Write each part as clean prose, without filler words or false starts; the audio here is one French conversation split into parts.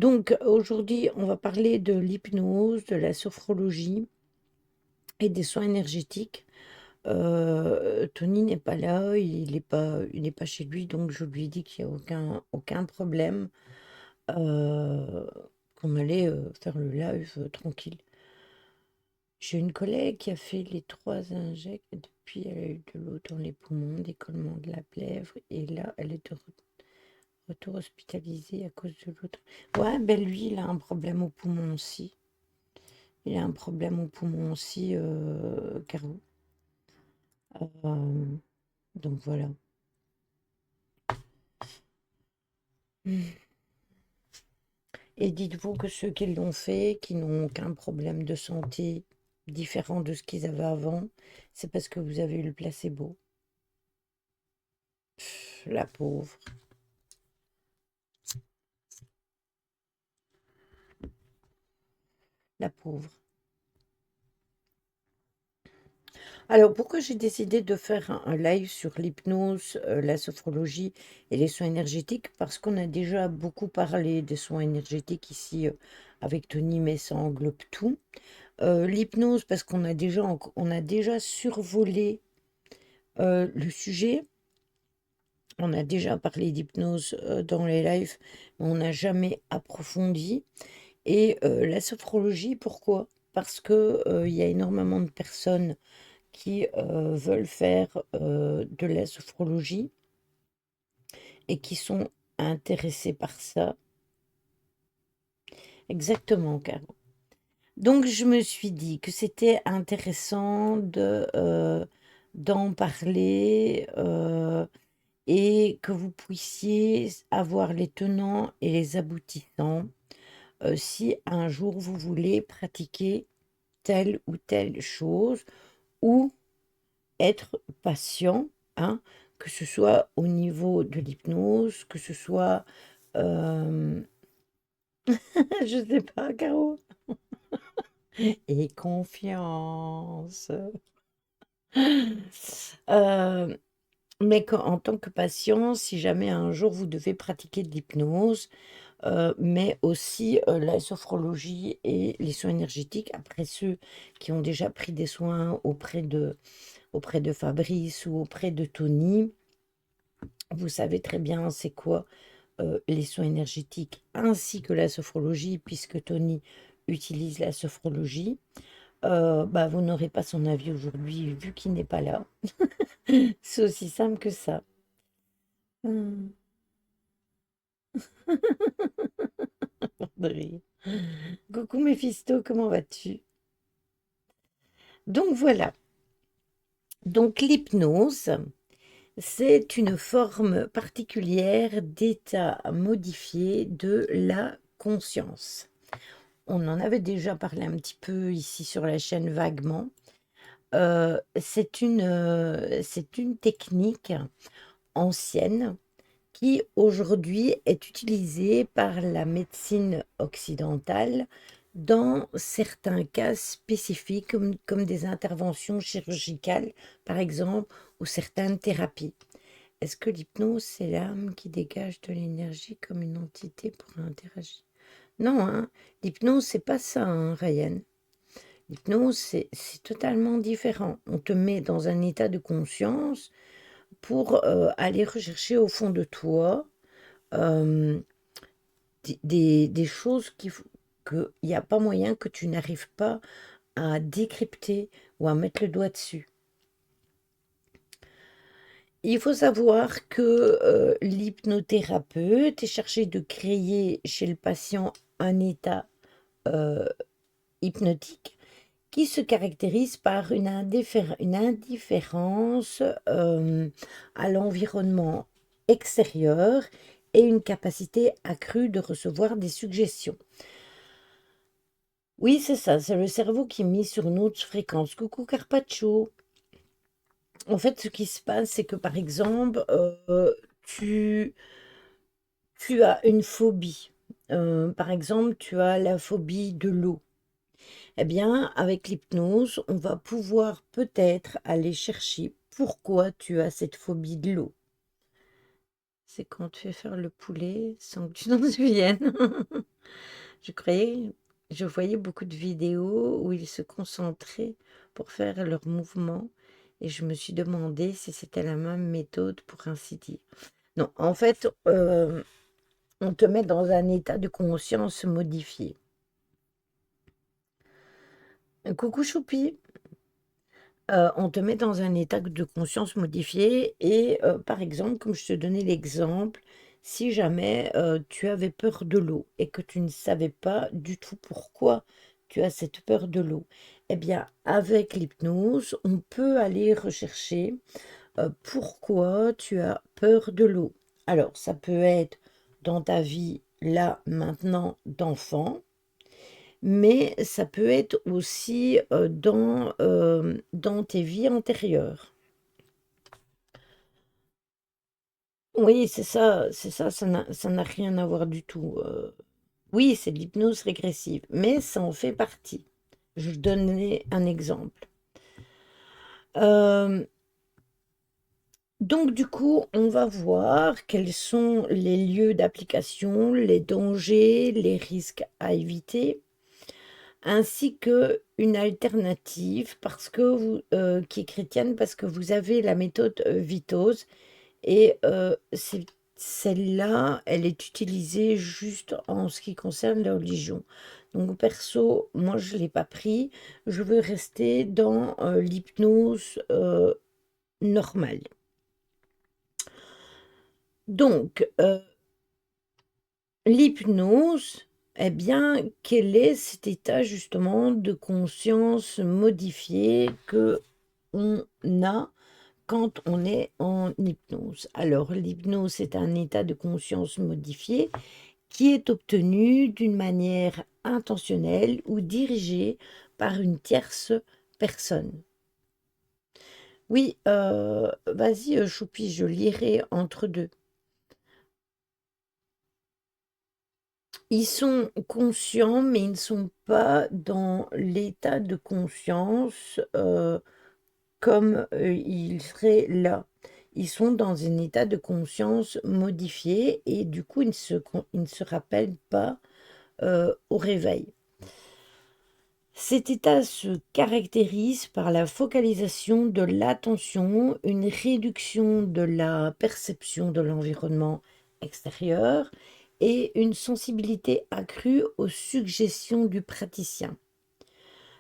Donc aujourd'hui, on va parler de l'hypnose, de la sophrologie et des soins énergétiques. Tony n'est pas là, il n'est pas chez lui, donc je lui ai dit qu'il y a aucun problème, heu, qu'on allait, faire le live, tranquille. J'ai une collègue qui a fait les 3 injects et depuis elle a eu de l'eau dans les poumons, des collements de la plèvre et là elle est de retour hospitalisée à cause de l'autre. Ouais, ben lui, il a un problème aux poumons aussi. Il a un problème aux poumons aussi, Caro. Euh, donc voilà. Et dites-vous que ceux qui l'ont fait, qui n'ont aucun problème de santé différent de ce qu'ils avaient avant, c'est parce que vous avez eu le placebo. La pauvre, la pauvre. Alors, pourquoi j'ai décidé de faire un live sur l'hypnose, la sophrologie et les soins énergétiques? Parce qu'on a déjà beaucoup parlé des soins énergétiques ici avec Tony, mais ça englobe tout. L'hypnose, parce qu'on a déjà survolé le sujet. On a déjà parlé d'hypnose dans les lives, mais on n'a jamais approfondi. Et la sophrologie, pourquoi? Parce que il y a énormément de personnes qui veulent faire de la sophrologie et qui sont intéressés par ça. Exactement, Caro. Donc je me suis dit que c'était intéressant d'en parler et que vous puissiez avoir les tenants et les aboutissants si un jour vous voulez pratiquer telle ou telle chose ou être patient, hein, que ce soit au niveau de l'hypnose, que ce soit, euh, je sais pas, Caro, et confiance. Euh, mais en tant que patient, si jamais un jour vous devez pratiquer de l'hypnose, mais aussi la sophrologie et les soins énergétiques, après ceux qui ont déjà pris des soins auprès de Fabrice ou auprès de Tony, vous savez très bien c'est quoi les soins énergétiques ainsi que la sophrologie, puisque Tony utilise la sophrologie. Bah, vous n'aurez pas son avis aujourd'hui vu qu'il n'est pas là. C'est aussi simple que ça. Hum, de rire. Coucou Méphisto, comment vas-tu? Donc voilà. Donc l'hypnose, c'est une forme particulière d'état modifié de la conscience. On en avait déjà parlé un petit peu ici sur la chaîne vaguement. C'est une technique ancienne qui aujourd'hui est utilisée par la médecine occidentale dans certains cas spécifiques, comme des interventions chirurgicales, par exemple, ou certaines thérapies. Est-ce que l'hypnose, c'est l'âme qui dégage de l'énergie comme une entité pour interagir? Non, hein, l'hypnose, c'est pas ça, hein, Ryan. L'hypnose, c'est totalement différent. On te met dans un état de conscience pour aller rechercher au fond de toi euh, des choses qu'il n'y a pas moyen que tu n'arrives pas à décrypter ou à mettre le doigt dessus. Il faut savoir que l'hypnothérapeute est chargé de créer chez le patient un état euh, hypnotique qui se caractérise par une indifférence à l'environnement extérieur et une capacité accrue de recevoir des suggestions. Oui, c'est ça, c'est le cerveau qui est mis sur une autre fréquence. Coucou Carpaccio. En fait, ce qui se passe, c'est que par exemple, tu, tu as une phobie. Par exemple, tu as la phobie de l'eau. Eh bien, avec l'hypnose, on va pouvoir peut-être aller chercher pourquoi tu as cette phobie de l'eau. C'est quand on te fait faire le poulet sans que tu t'en souviennes. Je voyais beaucoup de vidéos où ils se concentraient pour faire leurs mouvements et je me suis demandé si c'était la même méthode pour ainsi dire. Non, en fait, on te met dans un état de conscience modifié. Coucou Choupi, on te met dans un état de conscience modifié et par exemple, comme je te donnais l'exemple, si jamais tu avais peur de l'eau et que tu ne savais pas du tout pourquoi tu as cette peur de l'eau, eh bien, avec l'hypnose, on peut aller rechercher pourquoi tu as peur de l'eau. Alors, ça peut être dans ta vie là, maintenant, d'enfant, mais ça peut être aussi dans tes vies antérieures. Oui, ça n'a rien à voir du tout. Oui, c'est de l'hypnose régressive, mais ça en fait partie. Je donnais un exemple. Euh, donc, du coup, on va voir quels sont les lieux d'application, les dangers, les risques à éviter, ainsi que une alternative parce que qui est chrétienne, parce que vous avez la méthode Vitose et celle-là, elle est utilisée juste en ce qui concerne la religion. Donc perso, moi je ne l'ai pas pris, je veux rester dans l'hypnose normale. Donc, l'hypnose, eh bien, quel est cet état justement de conscience modifié que on a quand on est en hypnose? Alors, l'hypnose, c'est un état de conscience modifié qui est obtenu d'une manière intentionnelle ou dirigée par une tierce personne. Oui, vas-y, Choupi, je lirai entre deux. Ils sont conscients, mais ils ne sont pas dans l'état de conscience comme ils seraient là. Ils sont dans un état de conscience modifié et du coup, ils ne se rappellent pas au réveil. Cet état se caractérise par la focalisation de l'attention, une réduction de la perception de l'environnement extérieur et une sensibilité accrue aux suggestions du praticien.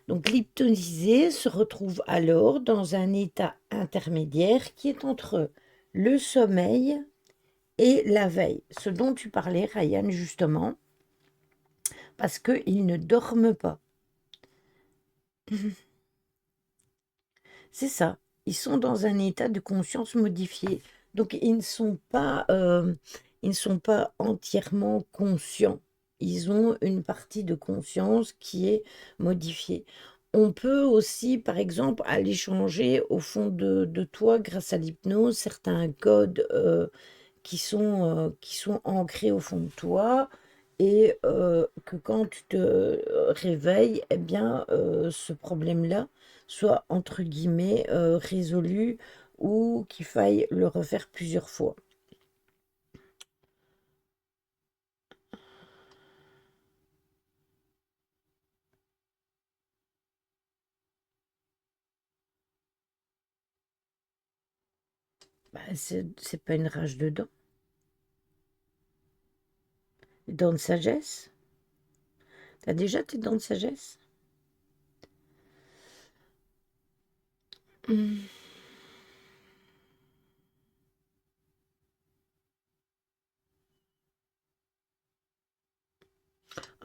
Donc l'hypnotisé se retrouve alors dans un état intermédiaire qui est entre le sommeil et la veille, ce dont tu parlais, Ryan, justement, parce qu'ils ne dorment pas. C'est ça. Ils sont dans un état de conscience modifié. Donc, ils ne sont pas entièrement conscients. Ils ont une partie de conscience qui est modifiée. On peut aussi, par exemple, aller changer au fond de toi, grâce à l'hypnose, certains codes qui sont ancrés au fond de toi et que quand tu te réveilles, eh bien, ce problème-là soit, entre guillemets, résolu ou qu'il faille le refaire plusieurs fois. Bah, c'est pas une rage de dents. Les dents de sagesse. T'as déjà tes dents de sagesse? Hmm.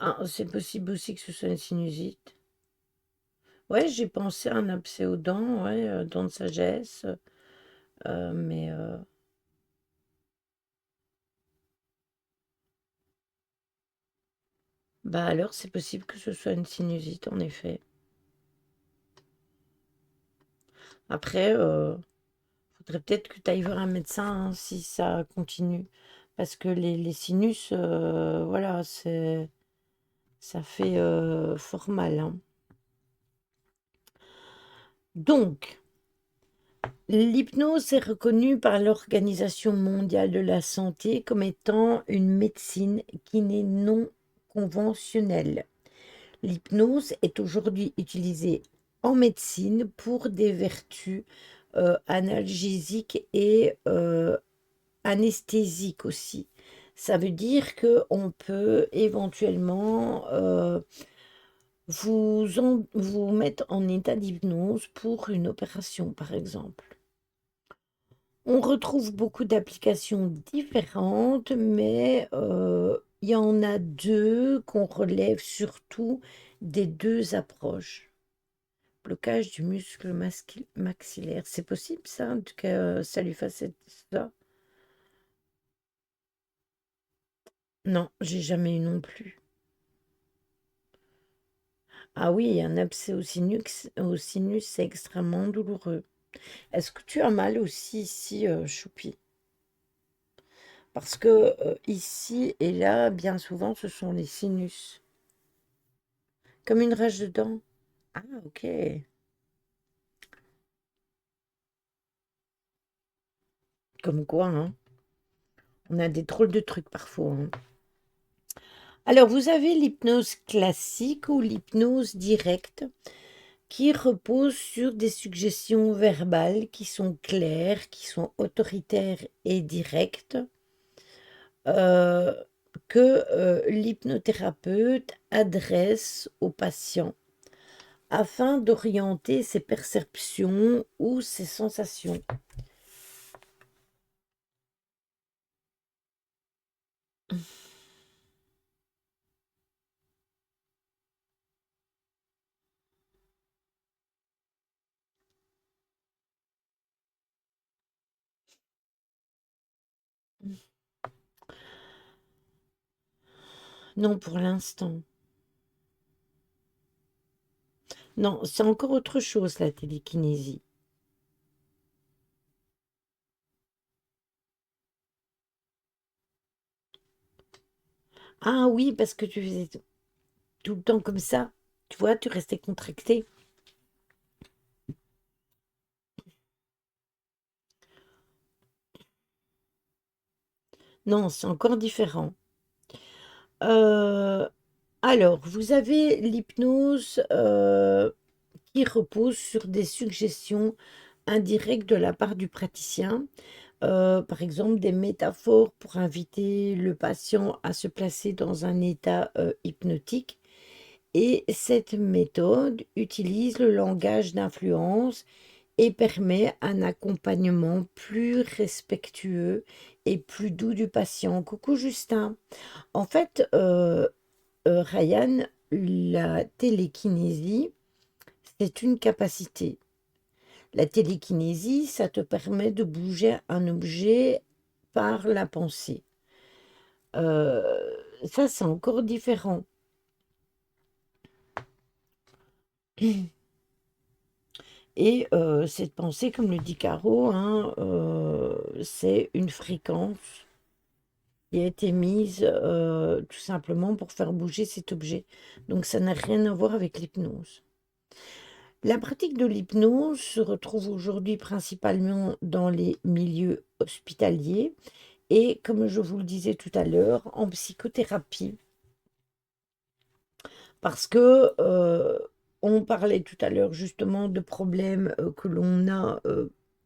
Ah, c'est possible aussi que ce soit une sinusite. Ouais, j'ai pensé à un abcès aux dents, ouais, dents de sagesse, mais bah alors c'est possible que ce soit une sinusite, en effet. Après, faudrait peut-être que tu ailles voir un médecin hein, si ça continue. Parce que les sinus, voilà, ça fait fort mal, hein. Donc, L'hypnose est reconnue par l'Organisation mondiale de la santé comme étant une médecine qui n'est non conventionnelle. L'hypnose est aujourd'hui utilisée en médecine pour des vertus analgésiques et anesthésiques aussi. Ça veut dire qu'on peut éventuellement vous mettre en état d'hypnose pour une opération, par exemple. On retrouve beaucoup d'applications différentes, mais il y en a deux qu'on relève surtout des deux approches. Blocage du muscle maxillaire. C'est possible ça, que ça lui fasse ça? Non, j'ai jamais eu non plus. Ah oui, un abcès au sinus, c'est extrêmement douloureux. Est-ce que tu as mal aussi ici, Choupi? Parce que ici et là, bien souvent, ce sont les sinus. Comme une rage de dents. Ah, ok. Comme quoi, hein. On a des drôles de trucs parfois, hein. Alors, vous avez l'hypnose classique ou l'hypnose directe qui repose sur des suggestions verbales qui sont claires, qui sont autoritaires et directes, euh, que l'hypnothérapeute adresse au patient afin d'orienter ses perceptions ou ses sensations. Non, pour l'instant. Non, c'est encore autre chose, la télékinésie. Ah oui, parce que tu faisais tout le temps comme ça. Tu vois, tu restais contracté. Non, c'est encore différent. Euh, alors, vous avez l'hypnose qui repose sur des suggestions indirectes de la part du praticien. Par exemple, des métaphores pour inviter le patient à se placer dans un état hypnotique. Et cette méthode utilise le langage d'influence et permet un accompagnement plus respectueux et plus doux du patient. Coucou Justin. En fait, Ryan, la télékinésie, c'est une capacité. La télékinésie, ça te permet de bouger un objet par la pensée. Ça, c'est encore différent. Et cette pensée, comme le dit Caro, hein, c'est une fréquence qui a été mise tout simplement pour faire bouger cet objet. Donc ça n'a rien à voir avec l'hypnose. La pratique de l'hypnose se retrouve aujourd'hui principalement dans les milieux hospitaliers et, comme je vous le disais tout à l'heure, en psychothérapie. Parce que on parlait tout à l'heure justement de problèmes que l'on a,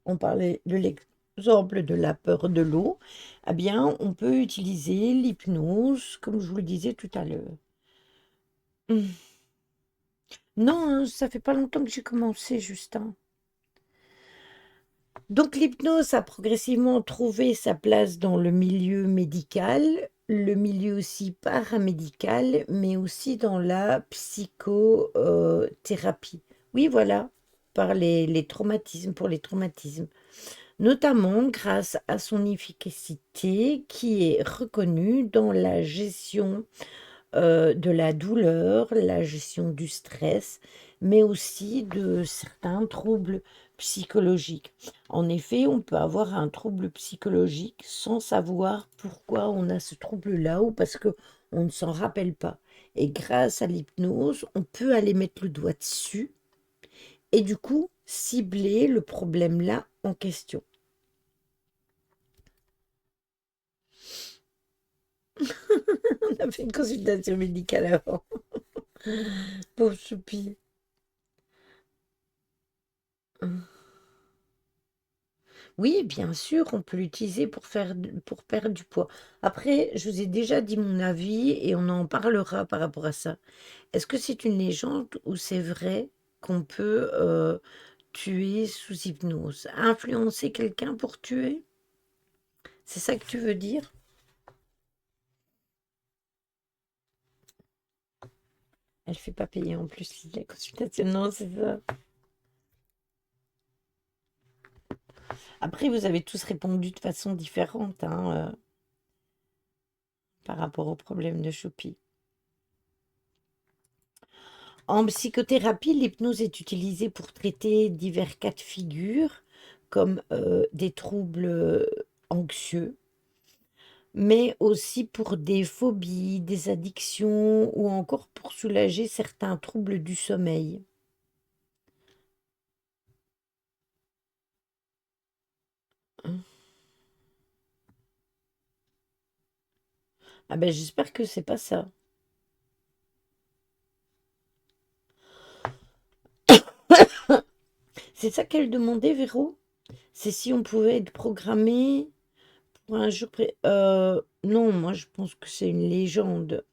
on parlait de l'exemple de la peur de l'eau. Eh bien, on peut utiliser l'hypnose, comme je vous le disais tout à l'heure. Hum. Non, hein, ça fait pas longtemps que j'ai commencé, Justin. Donc l'hypnose a progressivement trouvé sa place dans le milieu médical, le milieu aussi paramédical, mais aussi dans la psychothérapie. Oui, voilà, par les traumatismes, pour les traumatismes, notamment grâce à son efficacité qui est reconnue dans la gestion de la douleur, la gestion du stress, mais aussi de certains troubles psychologiques. En effet, on peut avoir un trouble psychologique sans savoir pourquoi on a ce trouble-là ou parce que on ne s'en rappelle pas. Et grâce à l'hypnose, on peut aller mettre le doigt dessus et du coup cibler le problème là en question. On a fait une consultation médicale avant. Pauvre choupi. Oui, bien sûr, on peut l'utiliser pour pour perdre du poids. Après, je vous ai déjà dit mon avis et on en parlera par rapport à ça. Est-ce que c'est une légende ou c'est vrai qu'on peut tuer sous hypnose? Influencer quelqu'un pour tuer? C'est ça que tu veux dire? Elle fait pas payer en plus la consultation. Non, c'est ça. Après, vous avez tous répondu de façon différente hein, par rapport au problème de Choupi. En psychothérapie, l'hypnose est utilisée pour traiter divers cas de figure, comme des troubles anxieux, mais aussi pour des phobies, des addictions ou encore pour soulager certains troubles du sommeil. Hein. Ah ben j'espère que c'est pas ça. C'est ça qu'elle demandait, Véro? C'est si on pouvait être programmé pour un jour non, moi je pense que c'est une légende.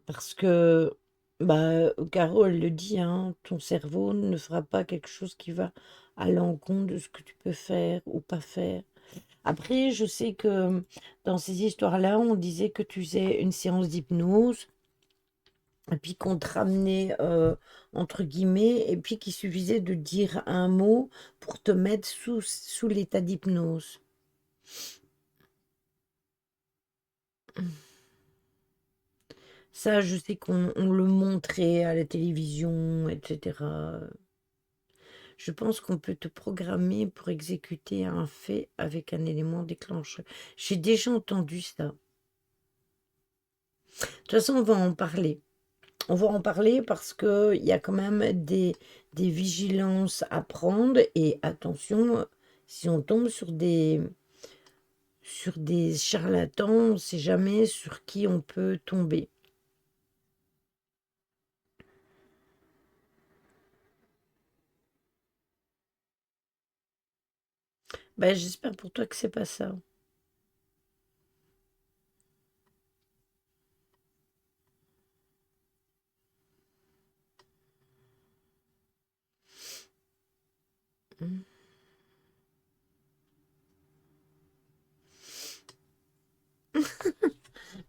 Parce que, bah, Caro, elle le dit, hein, ton cerveau ne fera pas quelque chose qui va à l'encontre de ce que tu peux faire ou pas faire. Après, je sais que dans ces histoires-là, on disait que tu faisais une séance d'hypnose, et puis qu'on te ramenait, entre guillemets, et puis qu'il suffisait de dire un mot pour te mettre sous l'état d'hypnose. Ça, je sais qu'on le montrait à la télévision, etc. Je pense qu'on peut te programmer pour exécuter un fait avec un élément déclencheur. J'ai déjà entendu ça. De toute façon, on va en parler. On va en parler parce qu'il y a quand même des vigilances à prendre. Et attention, si on tombe sur des charlatans, on ne sait jamais sur qui on peut tomber. Ben, j'espère pour toi que c'est pas ça. Mm.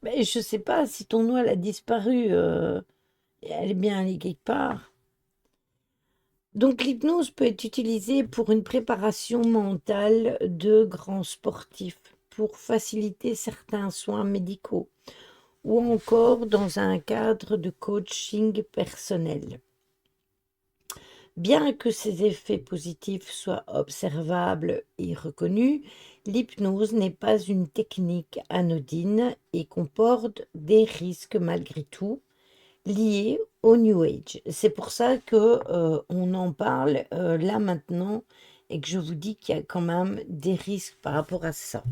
Ben, je sais pas si ton noix elle a disparu. Elle est bien allée quelque part. Donc l'hypnose peut être utilisée pour une préparation mentale de grands sportifs, pour faciliter certains soins médicaux ou encore dans un cadre de coaching personnel. Bien que ces effets positifs soient observables et reconnus, l'hypnose n'est pas une technique anodine et comporte des risques malgré tout liés au New Age. C'est pour ça que on en parle là maintenant et que je vous dis qu'il y a quand même des risques par rapport à ça.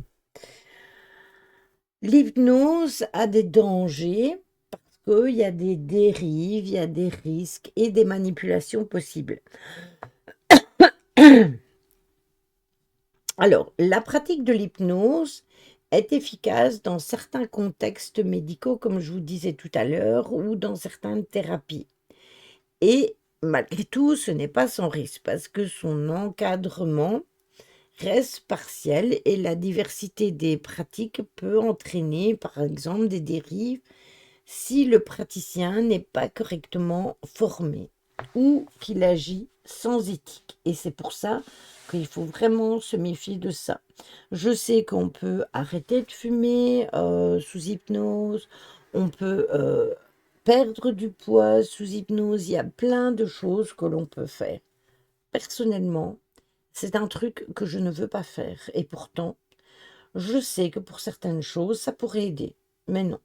L'hypnose a des dangers parce qu'il y a des dérives, il y a des risques et des manipulations possibles. Alors, la pratique de l'hypnose est efficace dans certains contextes médicaux, comme je vous disais tout à l'heure, ou dans certaines thérapies. Et malgré tout, ce n'est pas sans risque parce que son encadrement reste partiel et la diversité des pratiques peut entraîner, par exemple, des dérives si le praticien n'est pas correctement formé ou qu'il agit sans éthique. Et c'est pour ça qu'il faut vraiment se méfier de ça. Je sais qu'on peut arrêter de fumer sous hypnose, on peut perdre du poids sous hypnose, il y a plein de choses que l'on peut faire. Personnellement, c'est un truc que je ne veux pas faire. Et pourtant, je sais que pour certaines choses, ça pourrait aider. Mais non.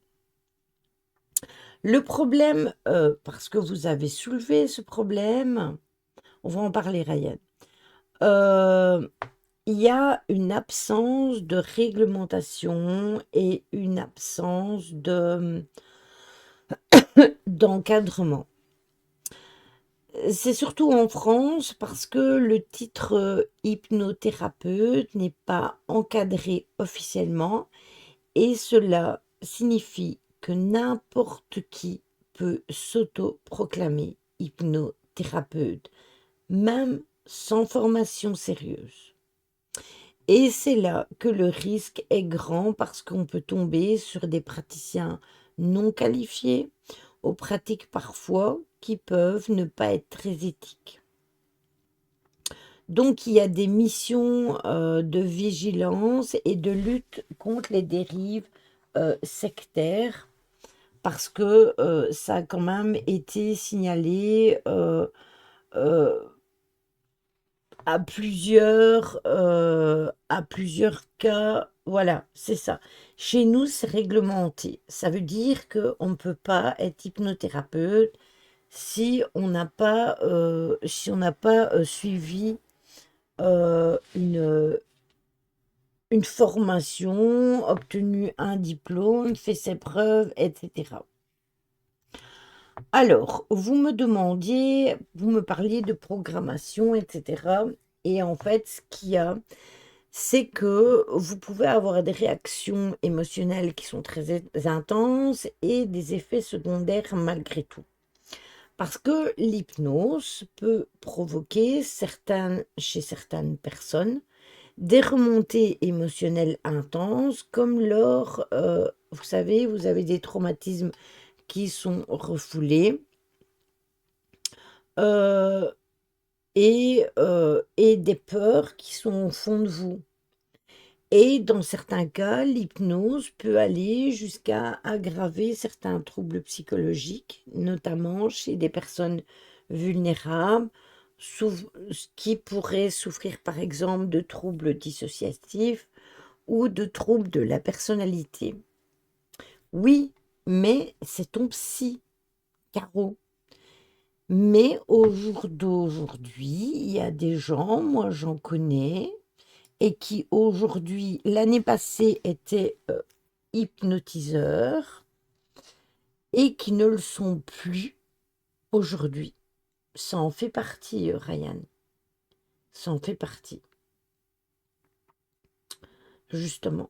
Le problème, parce que vous avez soulevé ce problème, on va en parler, Ryan. Il y a une absence de réglementation et une absence d'encadrement. C'est surtout en France parce que le titre hypnothérapeute n'est pas encadré officiellement et cela signifie que n'importe qui peut s'auto-proclamer hypnothérapeute, même sans formation sérieuse. Et c'est là que le risque est grand parce qu'on peut tomber sur des praticiens non qualifiés, aux pratiques parfois qui peuvent ne pas être très éthiques. Donc il y a des missions de vigilance et de lutte contre les dérives sectaires parce que ça a quand même été signalé euh, à plusieurs cas. Voilà, c'est ça. Chez nous, c'est réglementé. Ça veut dire qu'on ne peut pas être hypnothérapeute si on n'a pas suivi une formation, obtenu un diplôme, fait ses preuves, etc. Alors, vous me parliez de programmation, etc. Et en fait, ce qu'il y a, c'est que vous pouvez avoir des réactions émotionnelles qui sont très intenses et des effets secondaires malgré tout. Parce que l'hypnose peut provoquer chez certaines personnes des remontées émotionnelles intenses, comme vous savez, vous avez des traumatismes qui sont refoulés euh, et des peurs qui sont au fond de vous. Et dans certains cas, l'hypnose peut aller jusqu'à aggraver certains troubles psychologiques, notamment chez des personnes vulnérables, qui pourraient souffrir par exemple de troubles dissociatifs ou de troubles de la personnalité. Oui, mais c'est ton psy, Caro. Mais au jour d'aujourd'hui, il y a des gens, moi j'en connais, et qui aujourd'hui, l'année passée, étaient hypnotiseurs et qui ne le sont plus aujourd'hui. Ça en fait partie, Ryan. Ça en fait partie, justement.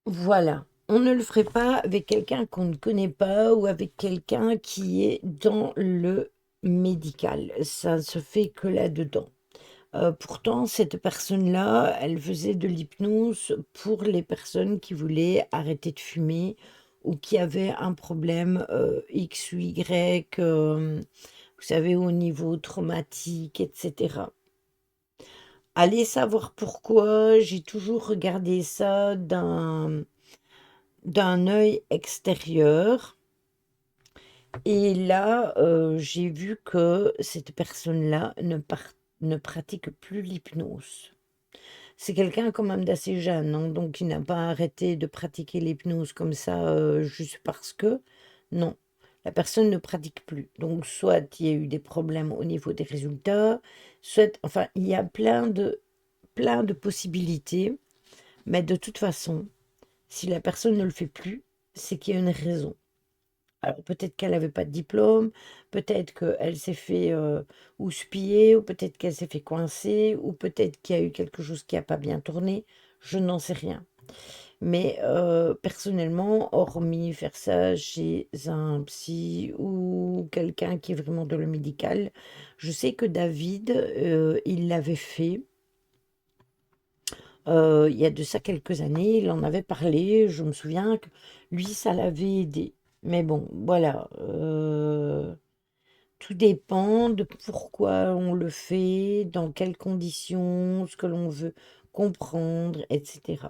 Voilà. On ne le ferait pas avec quelqu'un qu'on ne connaît pas ou avec quelqu'un qui est dans le médical. Ça ne se fait que là-dedans. Pourtant, cette personne-là, elle faisait de l'hypnose pour les personnes qui voulaient arrêter de fumer ou qui avaient un problème X ou Y, vous savez, au niveau traumatique, etc. Allez savoir pourquoi, j'ai toujours regardé ça d'un œil extérieur. Et là, j'ai vu que cette personne-là ne pratique plus l'hypnose. C'est quelqu'un quand même d'assez jeune, hein, donc il n'a pas arrêté de pratiquer l'hypnose comme ça, juste parce que. Non, la personne ne pratique plus. Donc soit il y a eu des problèmes au niveau des résultats, soit, enfin, il y a plein de possibilités, mais de toute façon, si la personne ne le fait plus, c'est qu'il y a une raison. Alors peut-être qu'elle n'avait pas de diplôme, peut-être qu'elle s'est fait houspiller, ou peut-être qu'elle s'est fait coincer, ou peut-être qu'il y a eu quelque chose qui n'a pas bien tourné, je n'en sais rien. Mais personnellement, hormis faire ça chez un psy ou quelqu'un qui est vraiment dans le médical, je sais que David, il l'avait fait. Il y a de ça quelques années, il en avait parlé. Je me souviens que lui, ça l'avait aidé. Mais bon, voilà. Tout dépend de pourquoi on le fait, dans quelles conditions, ce que l'on veut comprendre, etc.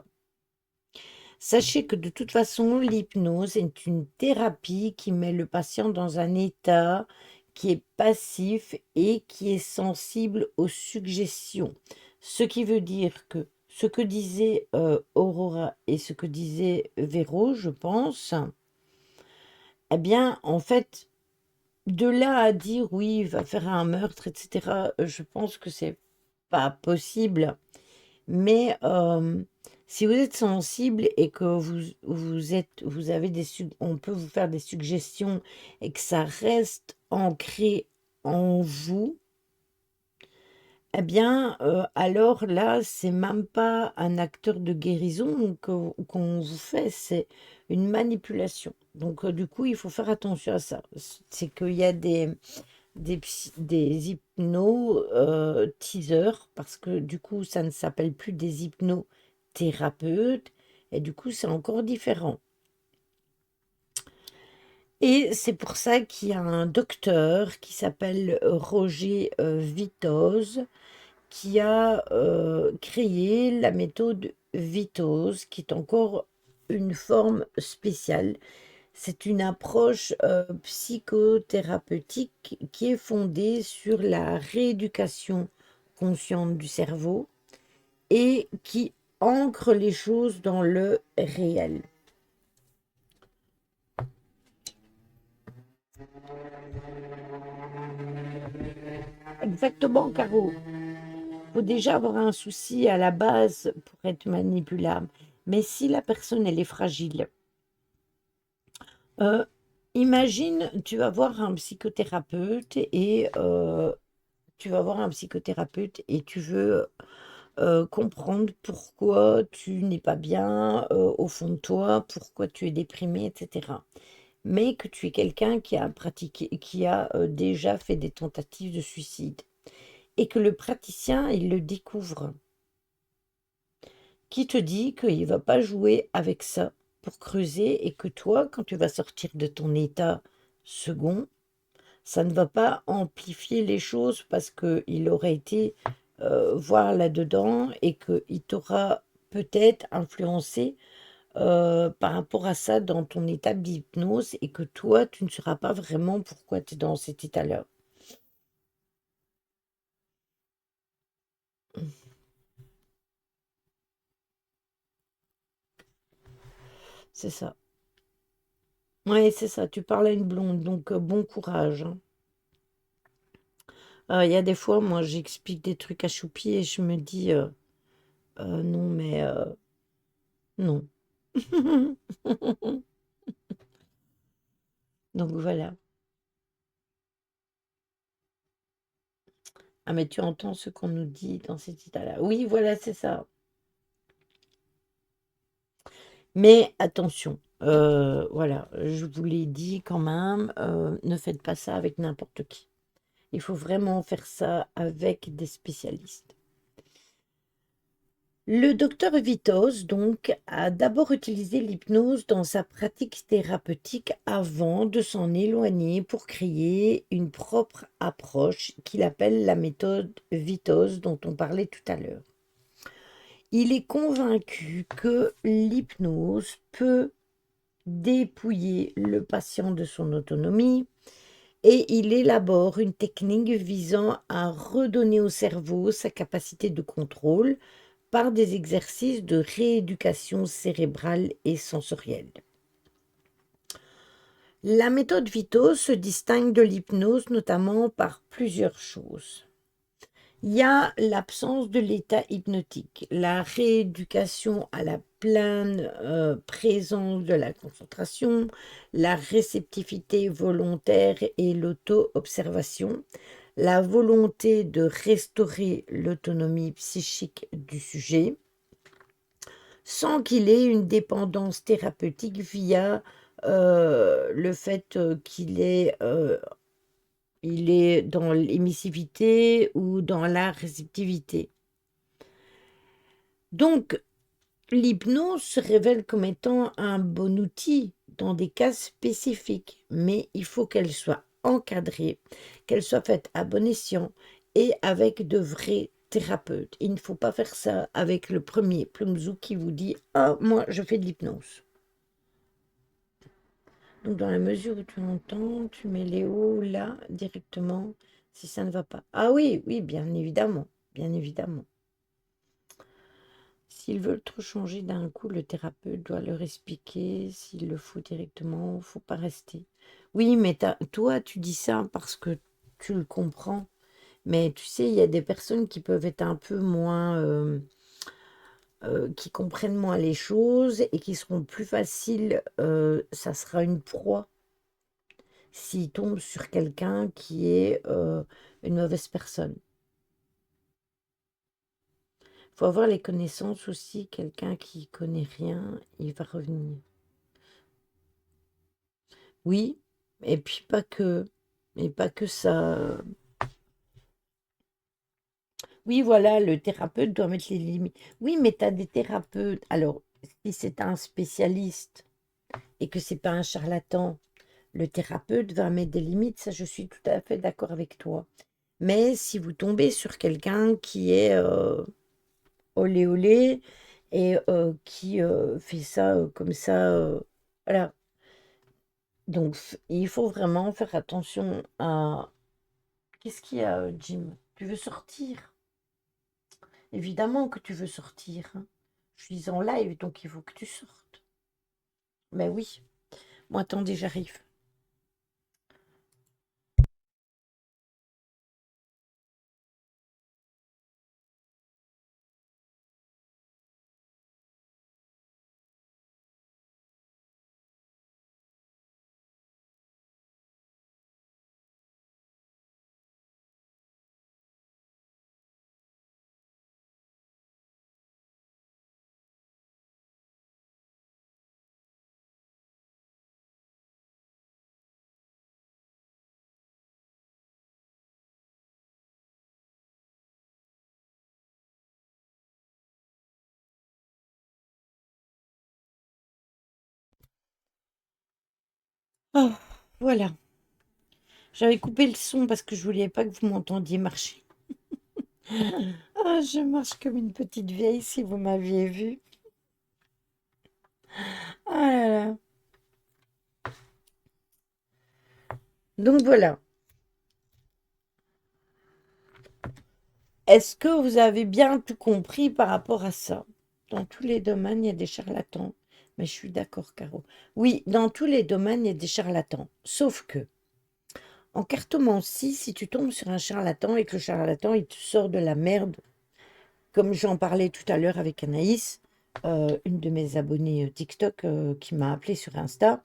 Sachez que de toute façon, l'hypnose est une thérapie qui met le patient dans un état qui est passif et qui est sensible aux suggestions. Ce qui veut dire que ce que disait Aurora et ce que disait Véro, je pense, eh bien, en fait, de là à dire oui, il va faire un meurtre, etc., je pense que c'est pas possible. Mais si vous êtes sensible et que vous avez on peut vous faire des suggestions et que ça reste ancré en vous, eh bien, alors là, c'est même pas un acteur de guérison qu'on vous fait, c'est une manipulation. Donc, du coup, il faut faire attention à ça. C'est qu'il y a des hypno-teasers, parce que du coup, ça ne s'appelle plus des hypnothérapeutes, et du coup, c'est encore différent. Et c'est pour ça qu'il y a un docteur qui s'appelle Roger Vitoz, qui a créé la méthode Vitoz, qui est encore une forme spéciale. C'est une approche psychothérapeutique qui est fondée sur la rééducation consciente du cerveau et qui ancre les choses dans le réel. Exactement, Caro. Il faut déjà avoir un souci à la base pour être manipulable. Mais si la personne, elle est fragile, euh, imagine, tu vas voir un psychothérapeute et tu veux comprendre pourquoi tu n'es pas bien au fond de toi, pourquoi tu es déprimé, etc. Mais que tu es quelqu'un qui a pratiqué, qui a déjà fait des tentatives de suicide et que le praticien, il le découvre. Qui te dit qu'il ne va pas jouer avec ça pour creuser et que toi, quand tu vas sortir de ton état second, ça ne va pas amplifier les choses parce qu'il aurait été voir là-dedans et qu'il t'aura peut-être influencé par rapport à ça dans ton état d'hypnose et que toi, tu ne sauras pas vraiment pourquoi tu es dans cet état-là. C'est ça. Ouais, c'est ça. Tu parles à une blonde, donc bon courage, hein. Il y a des fois, moi, j'explique des trucs à Choupi et je me dis, non, mais non. Donc voilà. Ah, mais tu entends ce qu'on nous dit dans cet état-là. Oui, voilà, c'est ça. Mais attention, voilà, je vous l'ai dit quand même, ne faites pas ça avec n'importe qui. Il faut vraiment faire ça avec des spécialistes. Le docteur Vitos, donc, a d'abord utilisé l'hypnose dans sa pratique thérapeutique avant de s'en éloigner pour créer une propre approche qu'il appelle la méthode Vitos dont on parlait tout à l'heure. Il est convaincu que l'hypnose peut dépouiller le patient de son autonomie et il élabore une technique visant à redonner au cerveau sa capacité de contrôle par des exercices de rééducation cérébrale et sensorielle. La méthode Vito se distingue de l'hypnose notamment par plusieurs choses. Il y a l'absence de l'état hypnotique, la rééducation à la pleine présence de la concentration, la réceptivité volontaire et l'auto-observation, la volonté de restaurer l'autonomie psychique du sujet, sans qu'il ait une dépendance thérapeutique via le fait il est dans l'émissivité ou dans la réceptivité. Donc, l'hypnose se révèle comme étant un bon outil dans des cas spécifiques, mais il faut qu'elle soit encadrée, qu'elle soit faite à bon escient et avec de vrais thérapeutes. Il ne faut pas faire ça avec le premier plumzou qui vous dit «Ah, moi, je fais de l'hypnose». Donc, dans la mesure où tu entends, tu mets les hauts là directement si ça ne va pas. Ah oui, oui, bien évidemment, bien évidemment. S'ils veulent trop changer d'un coup, le thérapeute doit leur expliquer s'il le faut directement, faut pas rester. Oui, mais toi, tu dis ça parce que tu le comprends. Mais tu sais, il y a des personnes qui peuvent être un peu moins, qui comprennent moins les choses et qui seront plus faciles, ça sera une proie s'ils tombent sur quelqu'un qui est une mauvaise personne. Faut avoir les connaissances aussi, quelqu'un qui connaît rien, il va revenir. Oui, et puis pas que, mais pas que ça. Oui, voilà, le thérapeute doit mettre les limites. Oui, mais tu as des thérapeutes. Alors, si c'est un spécialiste et que c'est pas un charlatan, le thérapeute va mettre des limites, ça je suis tout à fait d'accord avec toi. Mais si vous tombez sur quelqu'un qui est olé olé et qui fait ça comme ça, voilà. Donc il faut vraiment faire attention à... Qu'est-ce qu'il y a, Jim? Tu veux sortir? Évidemment que tu veux sortir, hein. Je suis en live, donc il faut que tu sortes. Mais oui, moi attendez, j'arrive. Oh, voilà. J'avais coupé le son parce que je voulais pas que vous m'entendiez marcher. Ah, je marche comme une petite vieille si vous m'aviez vu. Ah là là. Donc voilà. Est-ce que vous avez bien tout compris par rapport à ça? Dans tous les domaines, il y a des charlatans. Mais je suis d'accord, Caro. Oui, dans tous les domaines, il y a des charlatans. Sauf que, en cartomancie, si tu tombes sur un charlatan et que le charlatan, il te sort de la merde, comme j'en parlais tout à l'heure avec Anaïs, une de mes abonnées TikTok qui m'a appelé sur Insta,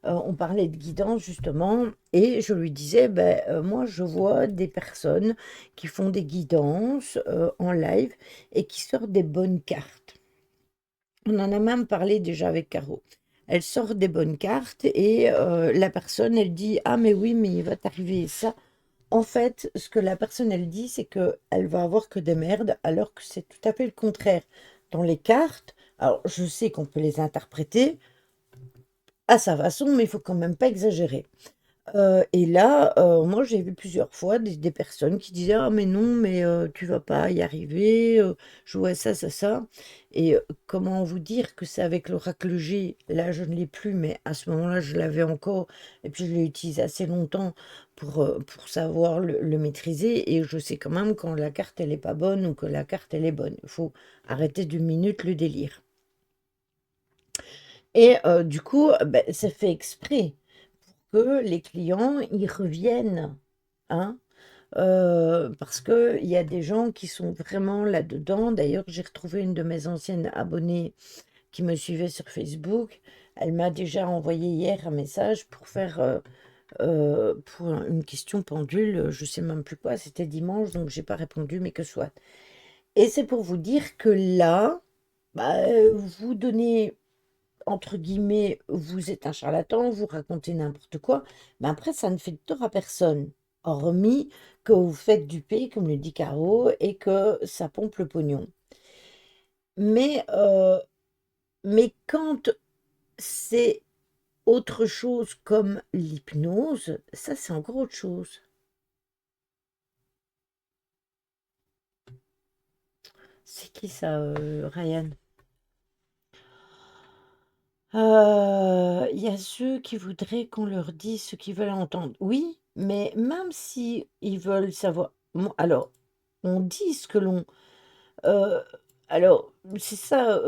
on parlait de guidance justement, et je lui disais, ben, moi je vois des personnes qui font des guidances en live et qui sortent des bonnes cartes. On en a même parlé déjà avec Caro. Elle sort des bonnes cartes et la personne, elle dit, ah mais oui, mais il va t'arriver ça. En fait, ce que la personne, elle dit, c'est que elle va avoir que des merdes, alors que c'est tout à fait le contraire. Dans les cartes, alors je sais qu'on peut les interpréter à sa façon, mais il faut quand même pas exagérer. Et là, moi, j'ai vu plusieurs fois des personnes qui disaient: «Ah mais non, mais tu vas pas y arriver, je vois ça, ça, ça» et comment vous dire que c'est avec l'oracle G, là, je ne l'ai plus, mais à ce moment-là, je l'avais encore et puis je l'ai utilisé assez longtemps pour savoir le maîtriser et je sais quand même quand la carte, elle est pas bonne ou que la carte, elle est bonne. Il faut arrêter d'une minute le délire et du coup, beh, c'est fait exprès que les clients, ils reviennent, hein. Parce qu'il y a des gens qui sont vraiment là-dedans. D'ailleurs, j'ai retrouvé une de mes anciennes abonnées qui me suivait sur Facebook. Elle m'a déjà envoyé hier un message pour faire pour une question pendule, je sais même plus quoi, c'était dimanche, donc j'ai pas répondu, mais que soit. Et c'est pour vous dire que là, bah, vous donnez entre guillemets, vous êtes un charlatan, vous racontez n'importe quoi, mais après, ça ne fait de tort à personne, hormis que vous faites duper, comme le dit Caro, et que ça pompe le pognon. Mais, mais quand c'est autre chose comme l'hypnose, ça, c'est encore autre chose. C'est qui ça, Ryan? Il y a ceux qui voudraient qu'on leur dise ce qu'ils veulent entendre. Oui, mais même si ils veulent savoir, alors, on dit ce que l'on, heu, Alors, c'est ça,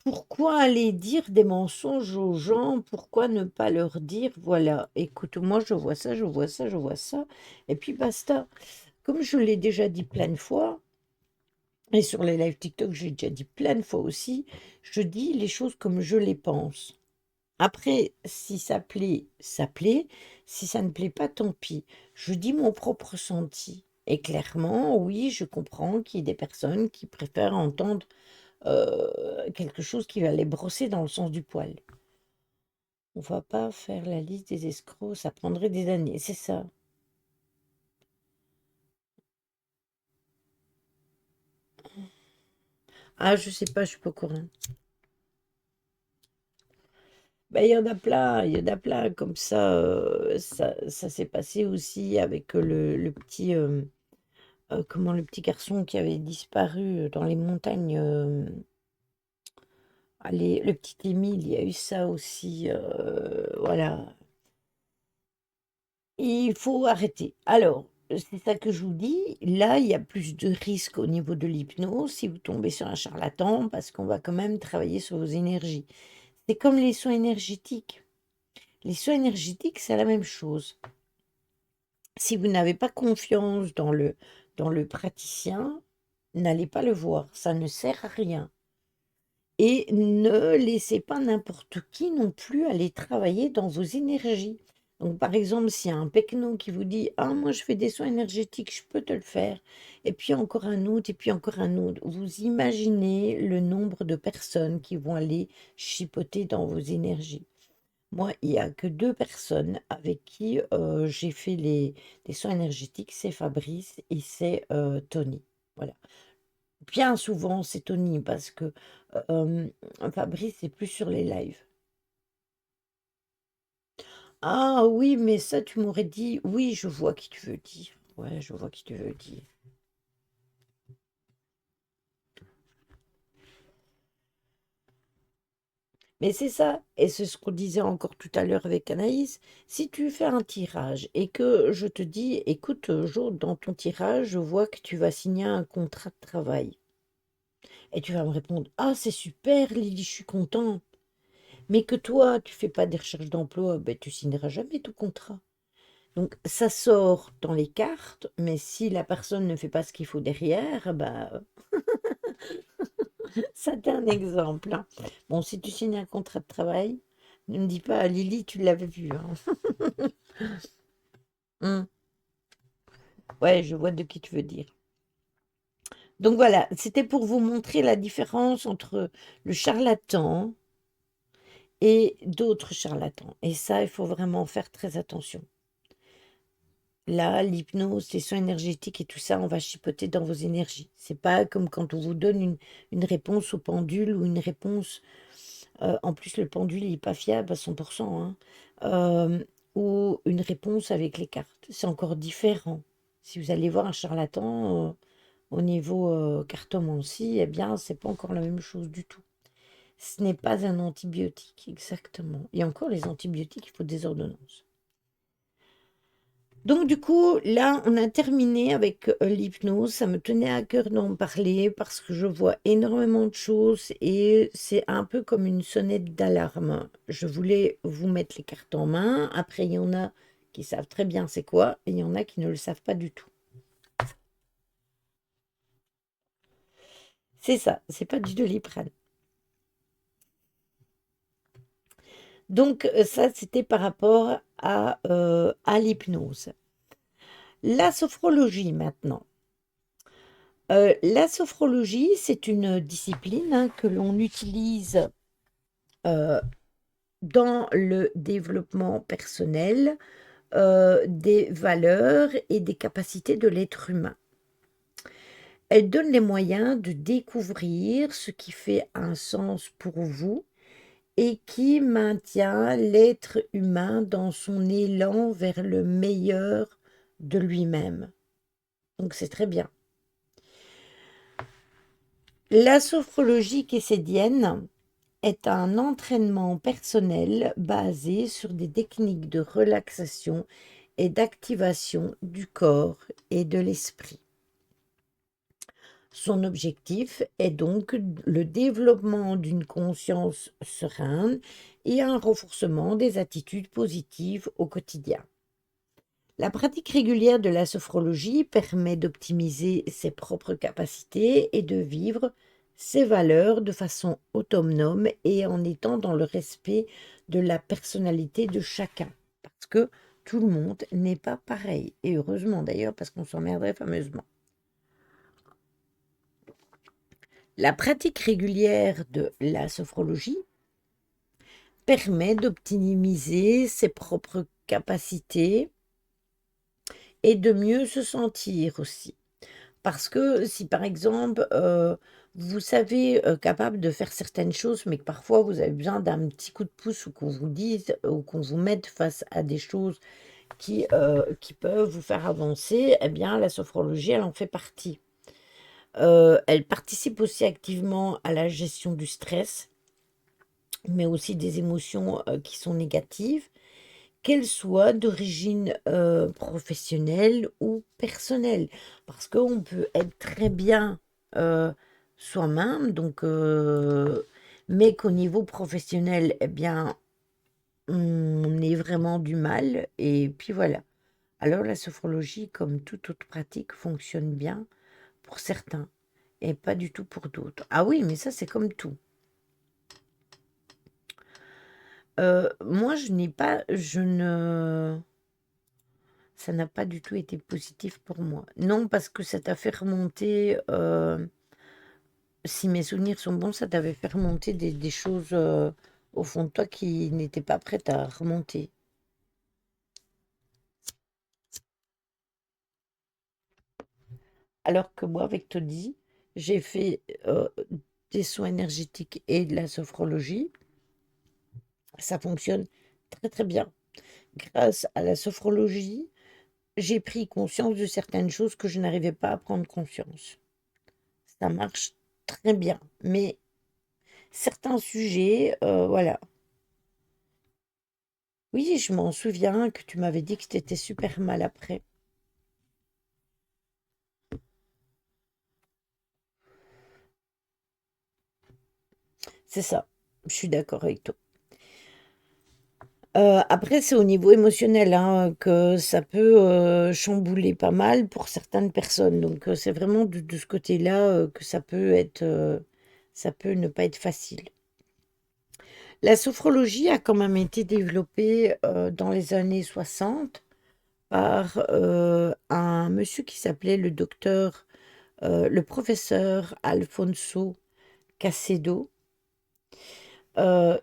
pourquoi aller dire des mensonges aux gens? Pourquoi ne pas leur dire: «Voilà, écoute, moi je vois ça, je vois ça, je vois ça» et puis basta. Comme je l'ai déjà dit plein de fois et sur les lives TikTok, j'ai déjà dit plein de fois aussi, je dis les choses comme je les pense. Après, si ça plaît, ça plaît. Si ça ne plaît pas, tant pis. Je dis mon propre ressenti. Et clairement, oui, je comprends qu'il y ait des personnes qui préfèrent entendre quelque chose qui va les brosser dans le sens du poil. On va pas faire la liste des escrocs, ça prendrait des années, c'est ça. Ah, je sais pas, je suis pas au courant. Ben, il y en a plein comme ça. Ça s'est passé aussi avec le petit, comment, le petit garçon qui avait disparu dans les montagnes. Allez, le petit Émile, il y a eu ça aussi. Voilà. Il faut arrêter. Alors, c'est ça que je vous dis. Là, il y a plus de risques au niveau de l'hypnose si vous tombez sur un charlatan, parce qu'on va quand même travailler sur vos énergies. C'est comme les soins énergétiques. Les soins énergétiques, c'est la même chose. Si vous n'avez pas confiance dans le praticien, n'allez pas le voir. Ça ne sert à rien. Et ne laissez pas n'importe qui non plus aller travailler dans vos énergies. Donc, par exemple, s'il y a un pecno qui vous dit: «Ah, moi, je fais des soins énergétiques, je peux te le faire», et puis encore un autre, et puis encore un autre. Vous imaginez le nombre de personnes qui vont aller chipoter dans vos énergies. Moi, il n'y a que deux personnes avec qui j'ai fait des soins énergétiques, c'est Fabrice et c'est Tony. Voilà. Bien souvent, c'est Tony parce que hem, Fabrice, c'est plus sur les lives. Ah oui, mais ça, tu m'aurais dit oui, je vois qui tu veux dire. Ouais, je vois qui tu veux dire. Mais c'est ça, et c'est ce qu'on disait encore tout à l'heure avec Anaïs. Si tu fais un tirage et que je te dis: «Écoute, Jo, dans ton tirage, je vois que tu vas signer un contrat de travail», et tu vas me répondre: «Ah, c'est super Lydie, je suis content», mais que toi, tu fais pas des recherches d'emploi, ben, tu signeras jamais ton contrat. Donc ça sort dans les cartes, mais si la personne ne fait pas ce qu'il faut derrière, bah, ça t'est un exemple, hein. Bon, si tu signes un contrat de travail, ne me dis pas: «Lily, tu l'avais vu, hein». Mmh. Ouais, je vois de qui tu veux dire. Donc voilà, c'était pour vous montrer la différence entre le charlatan et d'autres charlatans, et ça, il faut vraiment faire très attention. Là, l'hypnose, les soins énergétiques et tout ça, on va chipoter dans vos énergies. C'est pas comme quand on vous donne une réponse au pendule ou une réponse. En plus, le pendule il est pas fiable à 100%, hein. Ou une réponse avec les cartes. C'est encore différent. Si vous allez voir un charlatan au niveau cartomancie, eh bien, c'est pas encore la même chose du tout. Ce n'est pas un antibiotique, exactement. Et encore, les antibiotiques, il faut des ordonnances. Donc du coup, là, on a terminé avec l'hypnose. Ça me tenait à cœur d'en parler parce que je vois énormément de choses et c'est un peu comme une sonnette d'alarme. Je voulais vous mettre les cartes en main. Après, il y en a qui savent très bien c'est quoi et il y en a qui ne le savent pas du tout. C'est ça, c'est pas du Doliprane. Donc ça, c'était par rapport à l'hypnose. La sophrologie maintenant. La sophrologie, c'est une discipline, hein, que l'on utilise euh, dans le développement personnel des valeurs et des capacités de l'être humain. Elle donne les moyens de découvrir ce qui fait un sens pour vous et qui maintient l'être humain dans son élan vers le meilleur de lui-même. Donc c'est très bien. La sophrologie késsédienne est un entraînement personnel basé sur des techniques de relaxation et d'activation du corps et de l'esprit. Son objectif est donc le développement d'une conscience sereine et un renforcement des attitudes positives au quotidien. La pratique régulière de la sophrologie permet d'optimiser ses propres capacités et de vivre ses valeurs de façon autonome et en étant dans le respect de la personnalité de chacun. Parce que tout le monde n'est pas pareil. Et heureusement d'ailleurs, parce qu'on s'emmerderait fameusement. La pratique régulière de la sophrologie permet d'optimiser ses propres capacités et de mieux se sentir aussi. Parce que si par exemple, vous savez, capable de faire certaines choses, mais que parfois vous avez besoin d'un petit coup de pouce ou qu'on vous dise ou qu'on vous mette face à des choses qui peuvent vous faire avancer, eh bien la sophrologie, elle en fait partie. Elle participe aussi activement à la gestion du stress, mais aussi des émotions, qui sont négatives, qu'elles soient d'origine, professionnelle ou personnelle. Parce qu'on peut être très bien, soi-même, donc mais qu'au niveau professionnel, eh bien, on ait vraiment du mal et puis voilà. Alors la sophrologie, comme toute autre pratique, fonctionne bien pour certains et pas du tout pour d'autres. Ah oui, mais ça, c'est comme tout. Moi, je ne ça n'a pas du tout été positif pour moi. Non, parce que ça t'a fait remonter, si mes souvenirs sont bons, ça t'avait fait remonter des choses, au fond de toi qui n'étaient pas prêtes à remonter. Alors que moi, avec Toddy, j'ai fait, des soins énergétiques et de la sophrologie. Ça fonctionne très, très bien. Grâce à la sophrologie, j'ai pris conscience de certaines choses que je n'arrivais pas à prendre conscience. Ça marche très bien, mais certains sujets, voilà. Oui, je m'en souviens que tu m'avais dit que tu étais super mal après. C'est ça, je suis d'accord avec toi. Après, c'est au niveau émotionnel, hein, que ça peut, chambouler pas mal pour certaines personnes. Donc, c'est vraiment de ce côté-là, que ça peut ne pas être facile. La sophrologie a quand même été développée, dans les années 60 par, un monsieur qui s'appelait le professeur Alfonso Casedo,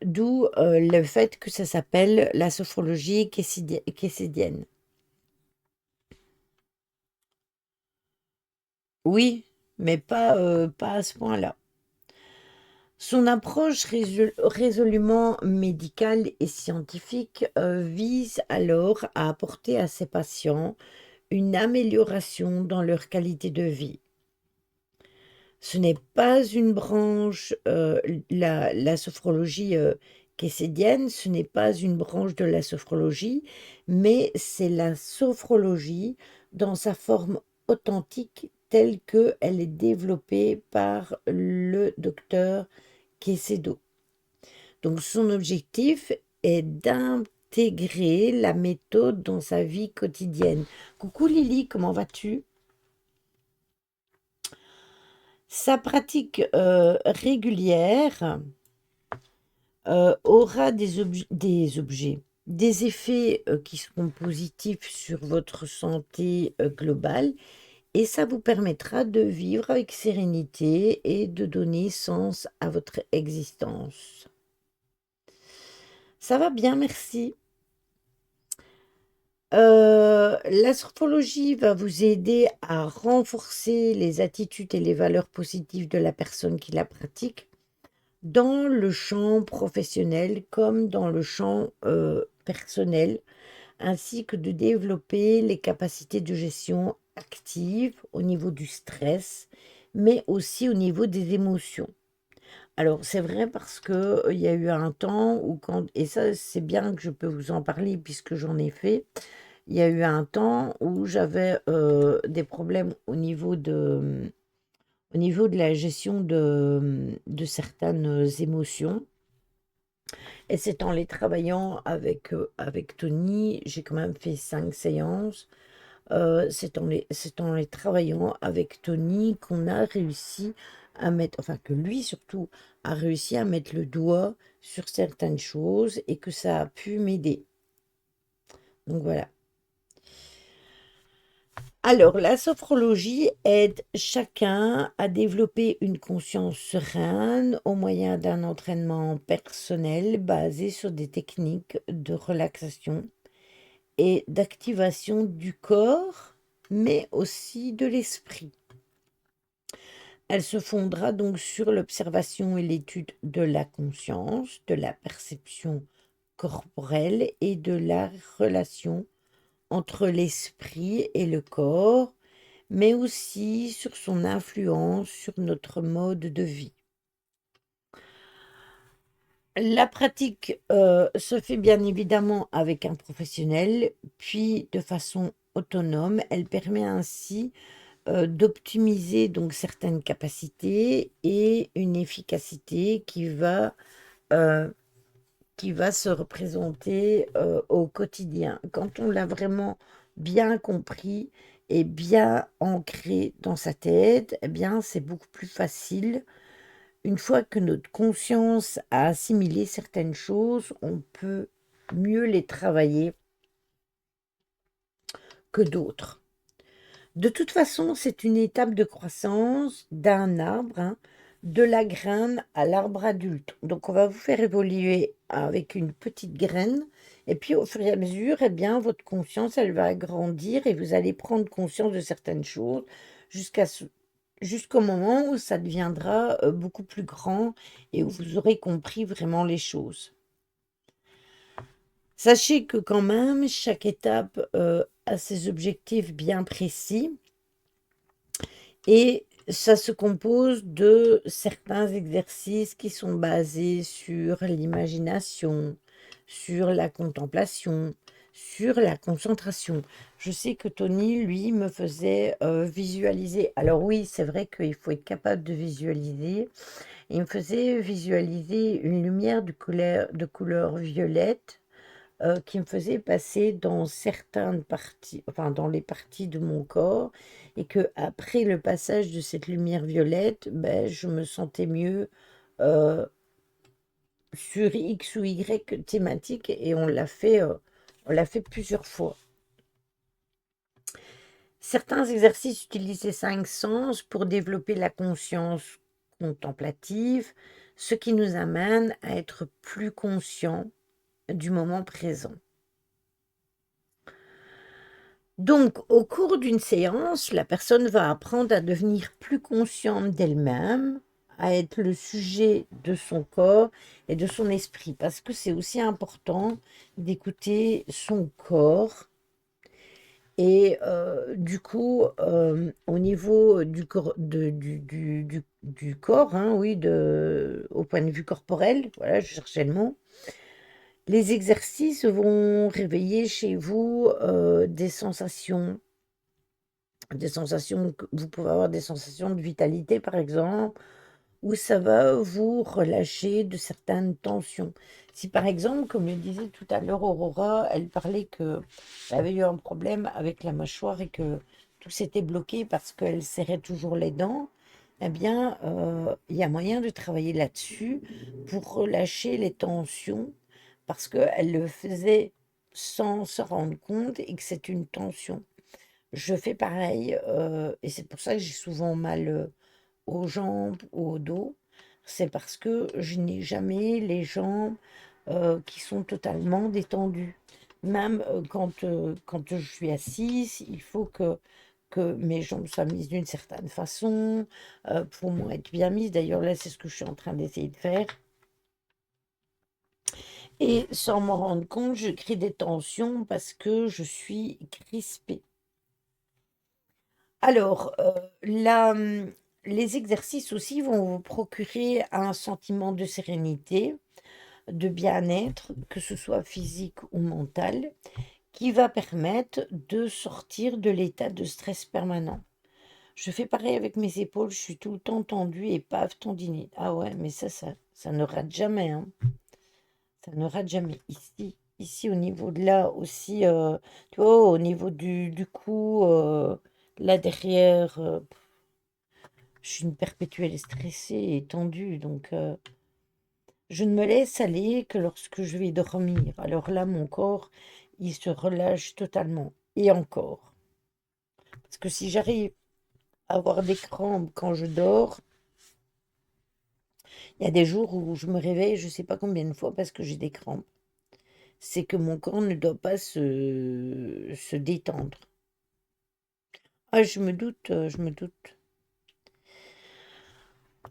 d'où, le fait que ça s'appelle la sophrologie keysédienne. Oui, mais pas à ce point-là. Son approche résolument médicale et scientifique, vise alors à apporter à ses patients une amélioration dans leur qualité de vie. Ce n'est pas une branche, la sophrologie, keysédienne, ce n'est pas une branche de la sophrologie, mais c'est la sophrologie dans sa forme authentique telle qu'elle est développée par le docteur Quecedo. Donc son objectif est d'intégrer la méthode dans sa vie quotidienne. Coucou Lily, comment vas-tu? Sa pratique régulière aura des effets qui seront positifs sur votre santé globale et ça vous permettra de vivre avec sérénité et de donner sens à votre existence. Ça va bien, merci. L'astrologie va vous aider à renforcer les attitudes et les valeurs positives de la personne qui la pratique dans le champ professionnel comme dans le champ personnel, ainsi que de développer les capacités de gestion active au niveau du stress, mais aussi au niveau des émotions. Alors, c'est vrai parce que il y a eu un temps où et ça, c'est bien que je peux vous en parler puisque j'en ai fait. Il y a eu un temps où j'avais des problèmes au niveau de la gestion de certaines émotions. Et c'est en les travaillant avec Tony, j'ai quand même fait 5 séances. C'est en les travaillant avec Tony qu'on a réussi à mettre, enfin que lui surtout a réussi à mettre le doigt sur certaines choses et que ça a pu m'aider. Donc voilà. Alors, la sophrologie aide chacun à développer une conscience sereine au moyen d'un entraînement personnel basé sur des techniques de relaxation et d'activation du corps, mais aussi de l'esprit. Elle se fondera donc sur l'observation et l'étude de la conscience, de la perception corporelle et de la relation entre l'esprit et le corps, mais aussi sur son influence sur notre mode de vie. La pratique se fait bien évidemment avec un professionnel, puis de façon autonome. Elle permet ainsi d'optimiser donc certaines capacités et une efficacité euh, qui va se représenter au quotidien. Quand on l'a vraiment bien compris et bien ancré dans sa tête, eh bien, c'est beaucoup plus facile. Une fois que notre conscience a assimilé certaines choses, on peut mieux les travailler que d'autres. De toute façon, c'est une étape de croissance d'un arbre, hein, de la graine à l'arbre adulte. Donc, on va vous faire évoluer avec une petite graine. Et puis, au fur et à mesure, eh bien, votre conscience, elle va grandir et vous allez prendre conscience de certaines choses jusqu'au moment où ça deviendra beaucoup plus grand et où vous aurez compris vraiment les choses. Sachez que quand même, chaque étape a ses objectifs bien précis. Et ça se compose de certains exercices qui sont basés sur l'imagination, sur la contemplation, sur la concentration. Je sais que Tony, lui, me faisait visualiser. Alors oui, c'est vrai qu'il faut être capable de visualiser. Il me faisait visualiser une lumière de couleur violette qui me faisait passer dans certaines parties, enfin dans les parties de mon corps, et que après le passage de cette lumière violette, ben, je me sentais mieux euh, sur X ou Y thématique, et on l'a fait plusieurs fois. Certains exercices utilisent les 5 sens pour développer la conscience contemplative, ce qui nous amène à être plus conscients du moment présent. Donc, au cours d'une séance, la personne va apprendre à devenir plus consciente d'elle-même, à être le sujet de son corps et de son esprit, parce que c'est aussi important d'écouter son corps. Et du coup, au niveau du corps, du corps, hein, oui, au point de vue corporel, voilà, je cherchais le mot, les exercices vont réveiller chez vous des sensations, vous pouvez avoir des sensations de vitalité, par exemple, ou ça va vous relâcher de certaines tensions. Si, par exemple, comme le disait tout à l'heure Aurora, elle parlait qu'elle avait eu un problème avec la mâchoire et que tout s'était bloqué parce qu'elle serrait toujours les dents, eh bien, il y a moyen de travailler là-dessus pour relâcher les tensions parce qu'elle le faisait sans se rendre compte et que c'est une tension. Je fais pareil, et c'est pour ça que j'ai souvent mal, aux jambes ou au dos. C'est parce que je n'ai jamais les jambes, qui sont totalement détendues. Même, quand je suis assise, il faut que mes jambes soient mises d'une certaine façon, pour moi être bien mises. D'ailleurs, là, c'est ce que je suis en train d'essayer de faire et sans m'en rendre compte, je crée des tensions parce que je suis crispée. Alors, les exercices aussi vont vous procurer un sentiment de sérénité, de bien-être, que ce soit physique ou mental, qui va permettre de sortir de l'état de stress permanent. Je fais pareil avec mes épaules, je suis tout le temps tendue et paf, tendinite. Ah ouais, mais ça ne rate jamais, hein. Ça ne rate jamais. Ici au niveau de là aussi, tu vois, au niveau du cou, là derrière, je suis une perpétuelle stressée et tendue, donc je ne me laisse aller que lorsque je vais dormir. Alors là, mon corps, il se relâche totalement. Et encore. Parce que si j'arrive à avoir des crampes quand je dors, il y a des jours où je me réveille, je ne sais pas combien de fois parce que j'ai des crampes. C'est que mon corps ne doit pas se détendre. Ah, je me doute, je me doute.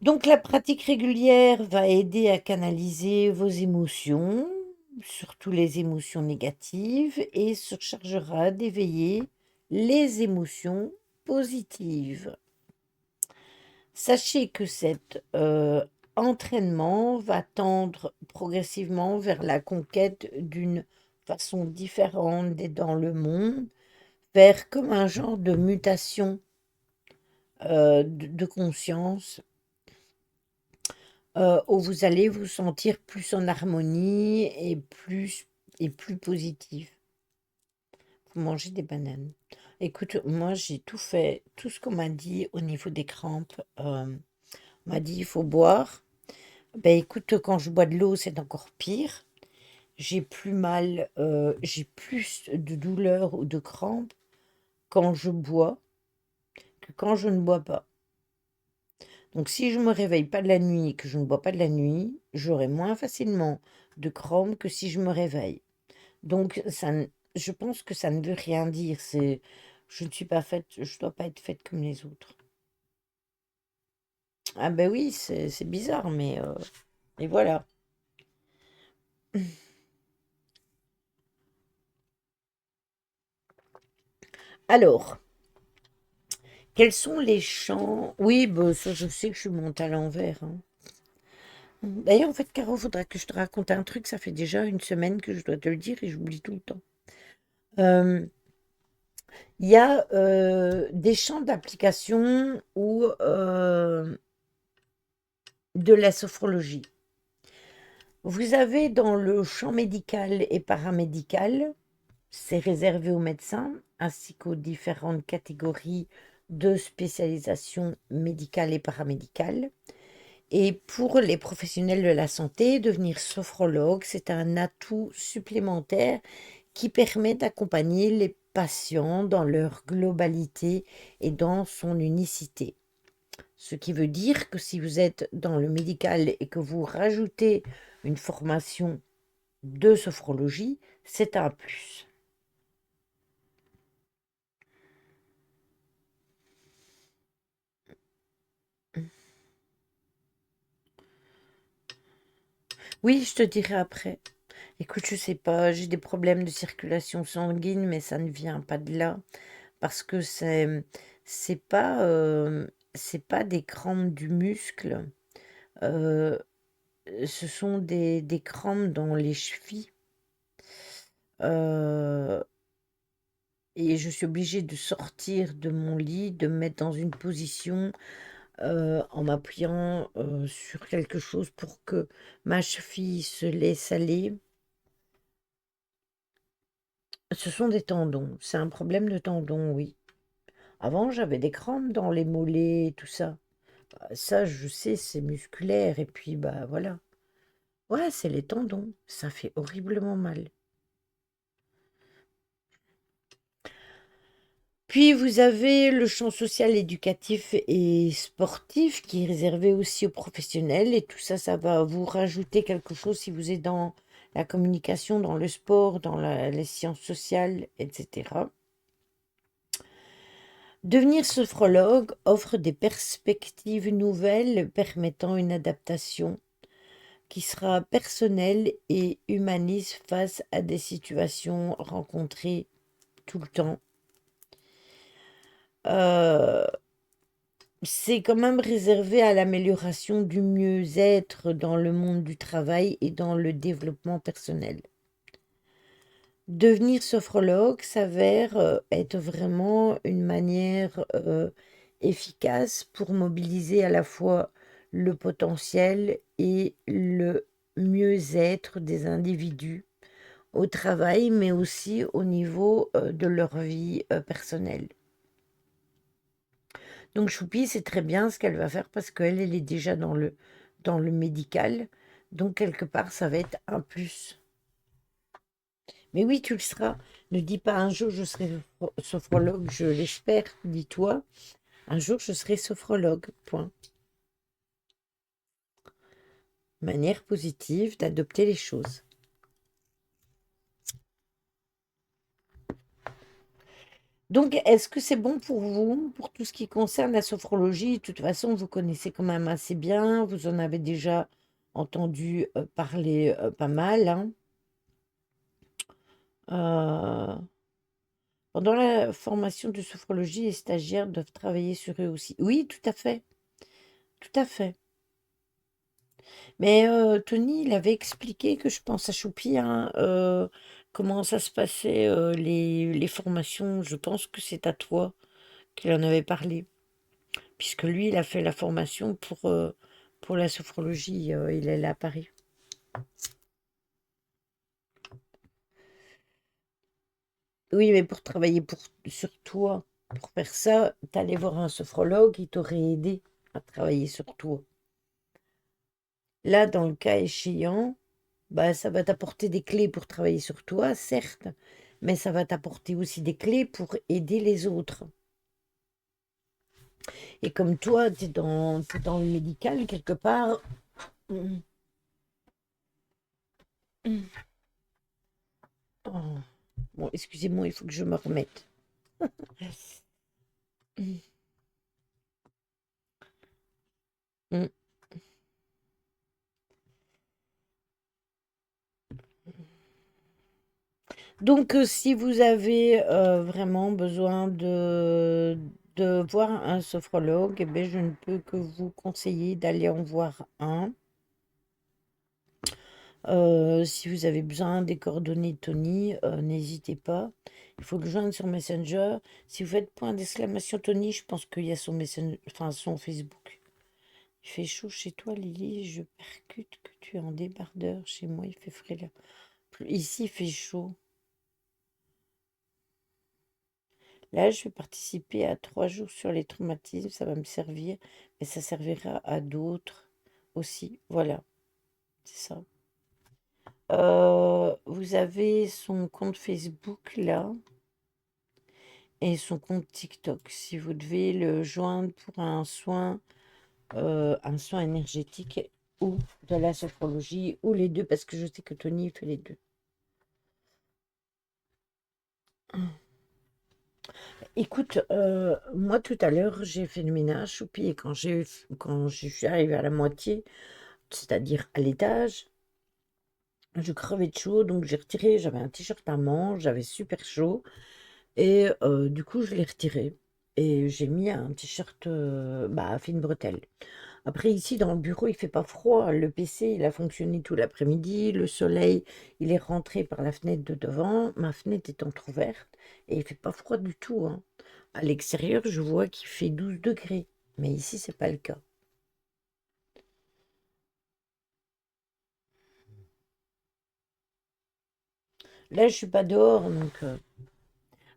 Donc la pratique régulière va aider à canaliser vos émotions, surtout les émotions négatives, et se chargera d'éveiller les émotions positives. Sachez que cet entraînement va tendre progressivement vers la conquête d'une façon différente d'être dans le monde, vers comme un genre de mutation de conscience, où vous allez vous sentir plus en harmonie et plus positif. Vous mangez des bananes. Écoute, moi j'ai tout fait, tout ce qu'on m'a dit au niveau des crampes. On m'a dit il faut boire. Ben écoute, quand je bois de l'eau, c'est encore pire. J'ai plus mal, j'ai plus de douleur ou de crampes quand je bois que quand je ne bois pas. Donc si je me réveille pas de la nuit et que je ne bois pas de la nuit, j'aurai moins facilement de crampes que si je me réveille. Donc je pense que ça ne veut rien dire. Je ne suis pas faite, je dois pas être faite comme les autres. Ah ben oui, c'est bizarre, mais et voilà. Alors, quels sont les chants? Oui, bah, ça, je sais que je suis montée à l'envers, hein. D'ailleurs, en fait, Caro, faudra que je te raconte un truc. Ça fait déjà une semaine que je dois te le dire et j'oublie tout le temps. Euh, Il y a des champs d'application ou de la sophrologie. Vous avez dans le champ médical et paramédical, c'est réservé aux médecins ainsi qu'aux différentes catégories de spécialisation médicale et paramédicale. Et pour les professionnels de la santé, devenir sophrologue, c'est un atout supplémentaire qui permet d'accompagner les patients dans leur globalité et dans son unicité. Ce qui veut dire que si vous êtes dans le médical et que vous rajoutez une formation de sophrologie, c'est un plus. Oui, je te dirai après. Écoute, je sais pas, j'ai des problèmes de circulation sanguine, mais ça ne vient pas de là parce que c'est pas c'est pas des crampes du muscle, euh, ce sont des crampes dans les chevilles. euh, et je suis obligée de sortir de mon lit, de me mettre dans une position en m'appuyant sur quelque chose pour que ma cheville se laisse aller. Ce sont des tendons, c'est un problème de tendons, oui. Avant, j'avais des crampes dans les mollets, tout ça. Ça, je sais, c'est musculaire, et puis, bah voilà. Ouais, c'est les tendons, ça fait horriblement mal. Puis vous avez le champ social, éducatif et sportif qui est réservé aussi aux professionnels. Et tout ça, ça va vous rajouter quelque chose si vous êtes dans la communication, dans le sport, dans les sciences sociales, etc. Devenir sophrologue offre des perspectives nouvelles permettant une adaptation qui sera personnelle et humaniste face à des situations rencontrées tout le temps. Euh, C'est quand même réservé à l'amélioration du mieux-être dans le monde du travail et dans le développement personnel. Devenir sophrologue s'avère être vraiment une manière efficace pour mobiliser à la fois le potentiel et le mieux-être des individus au travail, mais aussi au niveau de leur vie personnelle. Donc Choupi, c'est très bien ce qu'elle va faire parce qu'elle, elle est déjà dans le médical. Donc quelque part, ça va être un plus. Mais oui, tu le seras. Ne dis pas un jour je serai sophrologue, je l'espère, dis-toi. Un jour je serai sophrologue. Point. Manière positive d'adopter les choses. Donc, est-ce que c'est bon pour vous, pour tout ce qui concerne la sophrologie? De toute façon, vous connaissez quand même assez bien, vous en avez déjà entendu parler pas mal, hein. Euh, Pendant la formation de sophrologie, les stagiaires doivent travailler sur eux aussi. Oui, tout à fait, tout à fait. Mais Tony, il avait expliqué que je pense à Choupi, hein, comment ça se passait, les formations. Je pense que c'est à toi qu'il en avait parlé. Puisque lui, il a fait la formation pour la sophrologie, il est là à Paris. Oui, mais pour travailler sur toi, pour faire ça, t'allais voir un sophrologue, il t'aurait aidé à travailler sur toi. Là, dans le cas échéant, bah, ça va t'apporter des clés pour travailler sur toi, certes, mais ça va t'apporter aussi des clés pour aider les autres. Et comme toi, t'es dans le médical quelque part. Mm, mm. Oh. Bon, excusez-moi, il faut que je me remette. Mm. Donc, si vous avez vraiment besoin de voir un sophrologue, eh ben, je ne peux que vous conseiller d'aller en voir un. Si vous avez besoin des coordonnées de Tony, n'hésitez pas. Il faut le joindre sur Messenger. Si vous faites point d'exclamation Tony, je pense qu'il y a son Messenger, enfin son Facebook. Il fait chaud chez toi, Lily. Je percute que tu es en débardeur. Chez moi, il fait frais là. Ici, il fait chaud. Là, je vais participer à 3 jours sur les traumatismes. Ça va me servir, mais ça servira à d'autres aussi. Voilà, c'est ça. Vous avez son compte Facebook là et son compte TikTok. Si vous devez le joindre pour un soin énergétique ou de la sophrologie ou les deux, parce que je sais que Tony fait les deux. Écoute, moi tout à l'heure, j'ai fait le ménage, choupi, et quand je suis arrivée à la moitié, c'est-à-dire à l'étage, je crevais de chaud, donc j'ai retiré, j'avais un t-shirt à manches, j'avais super chaud, et du coup, je l'ai retiré. Et j'ai mis un t-shirt bah, à fine bretelle. Après, ici, dans le bureau, il fait pas froid. Le PC, il a fonctionné tout l'après-midi. Le soleil, il est rentré par la fenêtre de devant. Ma fenêtre est entrouverte. Et il fait pas froid du tout, hein. À l'extérieur, je vois qu'il fait 12 degrés. Mais ici, c'est pas le cas. Là, je suis pas dehors, donc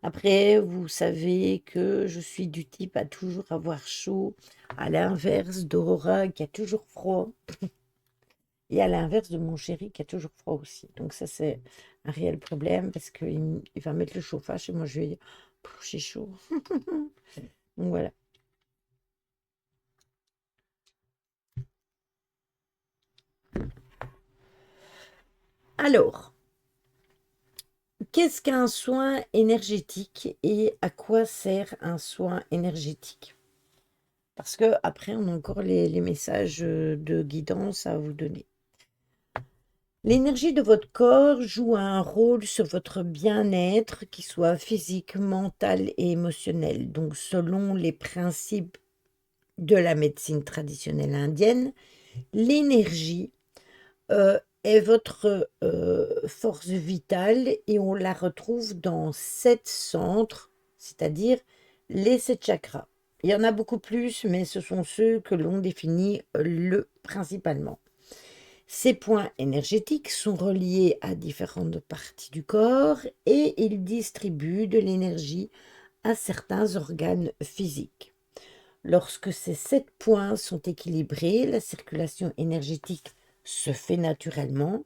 après, vous savez que je suis du type à toujours avoir chaud, à l'inverse d'Aurora qui a toujours froid, et à l'inverse de mon chéri qui a toujours froid aussi. Donc ça, c'est un réel problème parce qu'il va mettre le chauffage et moi, je vais dire, Pff, j'ai chaud. Donc voilà. Alors, qu'est-ce qu'un soin énergétique et à quoi sert un soin énergétique? Parce que après, on a encore les messages de guidance à vous donner. L'énergie de votre corps joue un rôle sur votre bien-être, qu'il soit physique, mental et émotionnel. Donc, selon les principes de la médecine traditionnelle indienne, l'énergie est votre force vitale et on la retrouve dans 7 centres, c'est-à-dire les 7 chakras. Il y en a beaucoup plus, mais ce sont ceux que l'on définit principalement. Ces points énergétiques sont reliés à différentes parties du corps et ils distribuent de l'énergie à certains organes physiques. Lorsque ces 7 points sont équilibrés, la circulation énergétique se fait naturellement,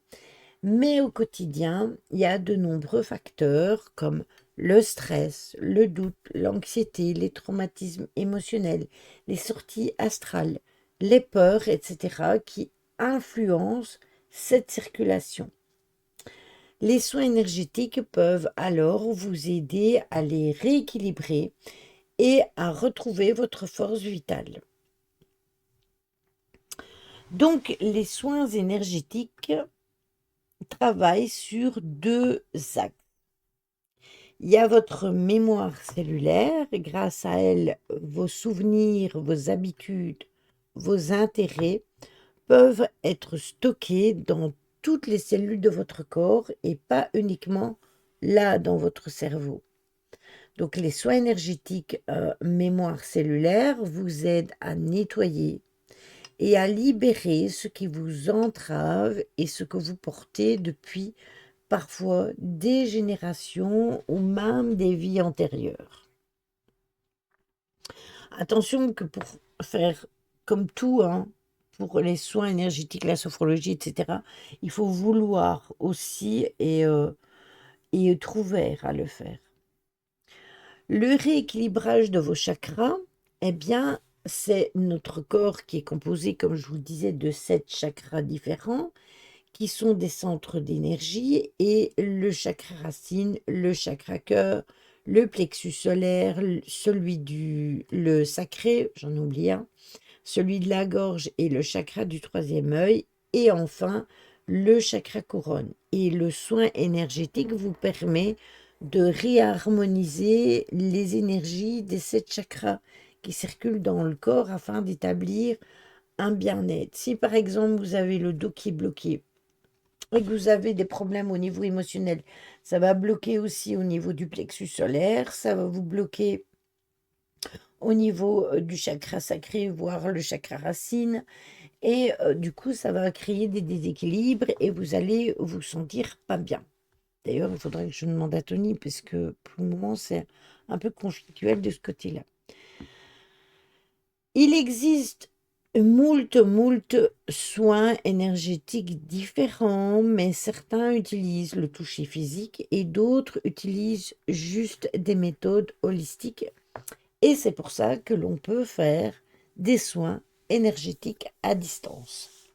mais au quotidien, il y a de nombreux facteurs comme le stress, le doute, l'anxiété, les traumatismes émotionnels, les sorties astrales, les peurs, etc., qui influencent cette circulation. Les soins énergétiques peuvent alors vous aider à les rééquilibrer et à retrouver votre force vitale. Donc, les soins énergétiques travaillent sur 2 axes. Il y a votre mémoire cellulaire, et grâce à elle, vos souvenirs, vos habitudes, vos intérêts peuvent être stockés dans toutes les cellules de votre corps et pas uniquement là dans votre cerveau. Donc les soins énergétiques mémoire cellulaire vous aident à nettoyer et à libérer ce qui vous entrave et ce que vous portez depuis parfois des générations ou même des vies antérieures. Attention que pour faire comme tout, hein, pour les soins énergétiques, la sophrologie, etc., il faut vouloir aussi et être ouvert à le faire. Le rééquilibrage de vos chakras, eh bien, c'est notre corps qui est composé, comme je vous disais, de 7 chakras différents, qui sont des centres d'énergie, et le chakra racine, le chakra cœur, le plexus solaire, le sacré, j'en oublie un, celui de la gorge et le chakra du 3e œil, et enfin le chakra couronne. Et le soin énergétique vous permet de réharmoniser les énergies des 7 chakras qui circulent dans le corps afin d'établir un bien-être. Si par exemple vous avez le dos qui est bloqué et que vous avez des problèmes au niveau émotionnel, ça va bloquer aussi au niveau du plexus solaire, ça va vous bloquer au niveau du chakra sacré, voire le chakra racine. Et du coup, ça va créer des déséquilibres et vous allez vous sentir pas bien. D'ailleurs, il faudrait que je demande à Tony, parce que pour le moment, c'est un peu conflictuel de ce côté-là. Il existe moult soins énergétiques différents, mais certains utilisent le toucher physique et d'autres utilisent juste des méthodes holistiques. Et c'est pour ça que l'on peut faire des soins énergétiques à distance.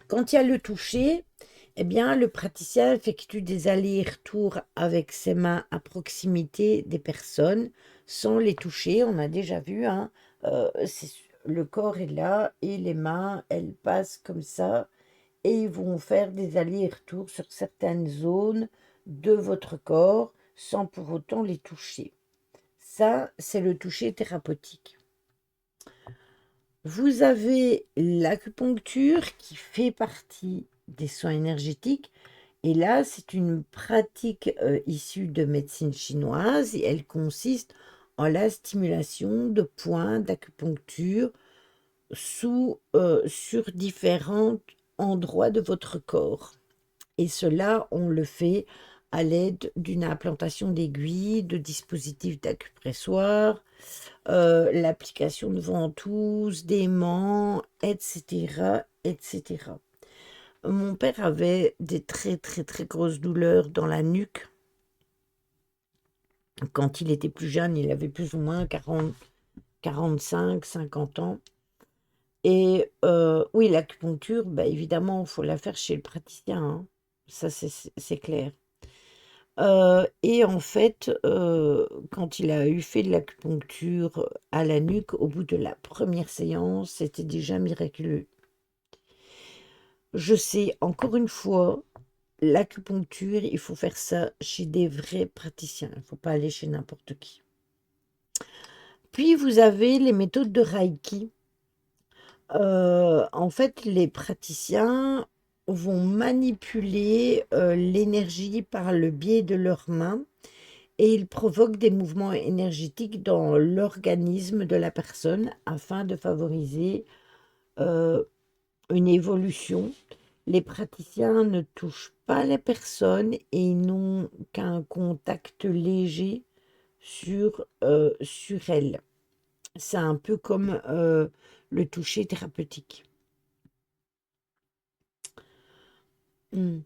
Quand il y a le toucher, eh bien, le praticien effectue des allers-retours avec ses mains à proximité des personnes sans les toucher. On a déjà vu, hein, le corps est là et les mains, elles passent comme ça et ils vont faire des allers-retours sur certaines zones de votre corps sans pour autant les toucher. Ça, c'est le toucher thérapeutique. Vous avez l'acupuncture qui fait partie des soins énergétiques. Et là, c'est une pratique issue de médecine chinoise et elle consiste en la stimulation de points d'acupuncture sur différents endroits de votre corps. Et cela, on le fait à l'aide d'une implantation d'aiguilles, de dispositifs d'acupressoir, l'application de ventouses, d'aimants, etc., etc. Mon père avait des très grosses douleurs dans la nuque. Quand il était plus jeune, il avait plus ou moins 40, 45, 50 ans. Et oui, l'acupuncture, bah, évidemment, il faut la faire chez le praticien, hein. Ça, c'est clair. Et en fait, quand il a eu fait de l'acupuncture à la nuque, au bout de la première séance, c'était déjà miraculeux. Je sais, encore une fois, l'acupuncture, il faut faire ça chez des vrais praticiens. Il ne faut pas aller chez n'importe qui. Puis, vous avez les méthodes de Reiki. En fait, les praticiens vont manipuler l'énergie par le biais de leurs mains et il provoque des mouvements énergétiques dans l'organisme de la personne afin de favoriser une évolution. Les praticiens ne touchent pas les personnes et ils n'ont qu'un contact léger sur elles. C'est un peu comme le toucher thérapeutique. Hmm.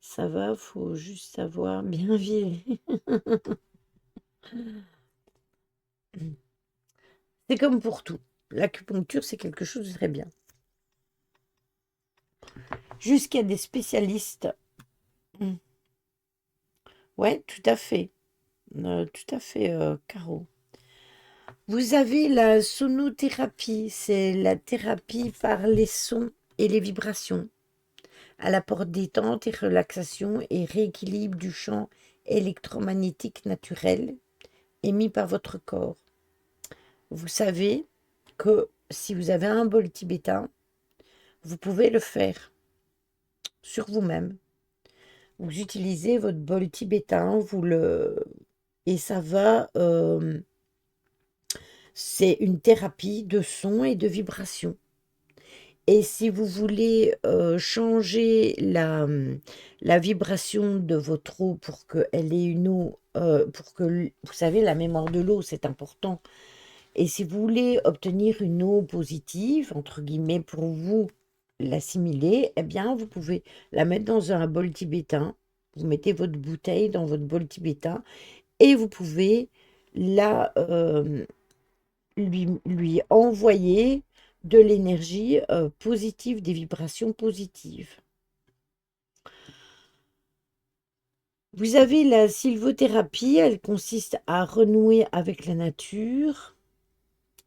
Ça va, faut juste savoir bien vivre. C'est comme pour tout. L'acupuncture, c'est quelque chose de très bien. Jusqu'à des spécialistes. Hmm. Ouais, tout à fait, Caro. Vous avez la sonothérapie, c'est la thérapie par les sons et les vibrations. Elle apporte détente et relaxation et rééquilibre du champ électromagnétique naturel émis par votre corps. Vous savez que si vous avez un bol tibétain, vous pouvez le faire sur vous-même. Vous utilisez votre bol tibétain, et ça va. C'est une thérapie de son et de vibration. Et si vous voulez changer la vibration de votre eau pour qu'elle ait une eau, pour que, vous savez, la mémoire de l'eau, c'est important. Et si vous voulez obtenir une eau positive, entre guillemets, pour vous l'assimiler, eh bien, vous pouvez la mettre dans un bol tibétain. Vous mettez votre bouteille dans votre bol tibétain et vous pouvez la, lui envoyer de l'énergie positive, des vibrations positives. Vous avez la sylvothérapie, elle consiste à renouer avec la nature.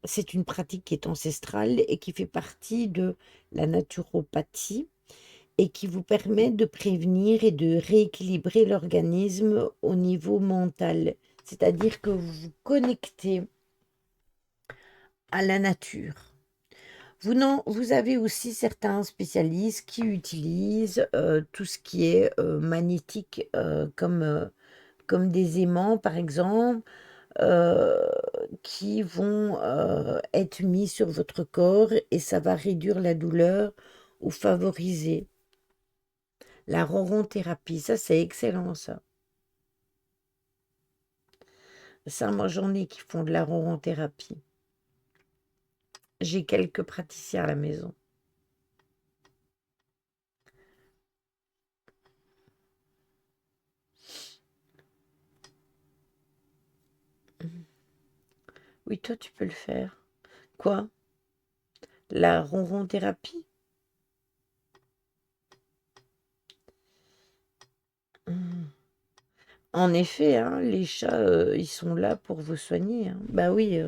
C'est une pratique qui est ancestrale et qui fait partie de la naturopathie et qui vous permet de prévenir et de rééquilibrer l'organisme au niveau mental. C'est-à-dire que vous vous connectez à la nature. Vous avez aussi certains spécialistes qui utilisent tout ce qui est magnétique, comme des aimants, par exemple, euh, qui vont être mis sur votre corps et ça va réduire la douleur ou favoriser la ronron-thérapie. Ça, c'est excellent, ça. Ça, moi, j'en ai qui font de la ronron-thérapie. J'ai quelques praticiens à la maison. Oui, toi, tu peux le faire. Quoi? La ronron-thérapie? Mmh. En effet, hein, les chats, ils sont là pour vous soigner, hein. Bah oui,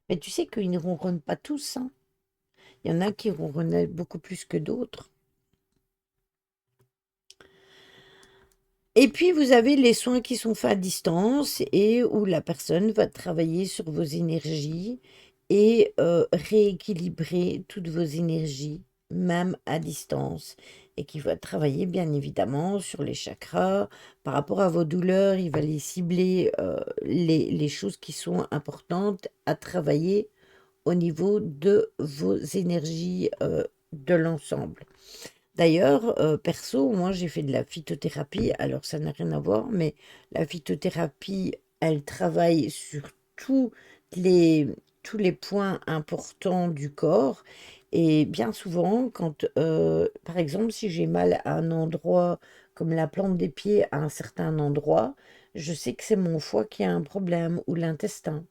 mais tu sais qu'ils ne ronronnent pas tous, hein. Il y en a qui ronronnent beaucoup plus que d'autres. Et puis, vous avez les soins qui sont faits à distance et où la personne va travailler sur vos énergies et rééquilibrer toutes vos énergies, même à distance. Et qui va travailler, bien évidemment, sur les chakras. Par rapport à vos douleurs, il va les cibler, les choses qui sont importantes à travailler au niveau de vos énergies de l'ensemble. D'ailleurs, perso, moi j'ai fait de la phytothérapie, alors ça n'a rien à voir, mais la phytothérapie, elle travaille sur tous les, tous les points importants du corps. Et bien souvent, quand, par exemple, si j'ai mal à un endroit, comme la plante des pieds à un certain endroit, je sais que c'est mon foie qui a un problème ou l'intestin.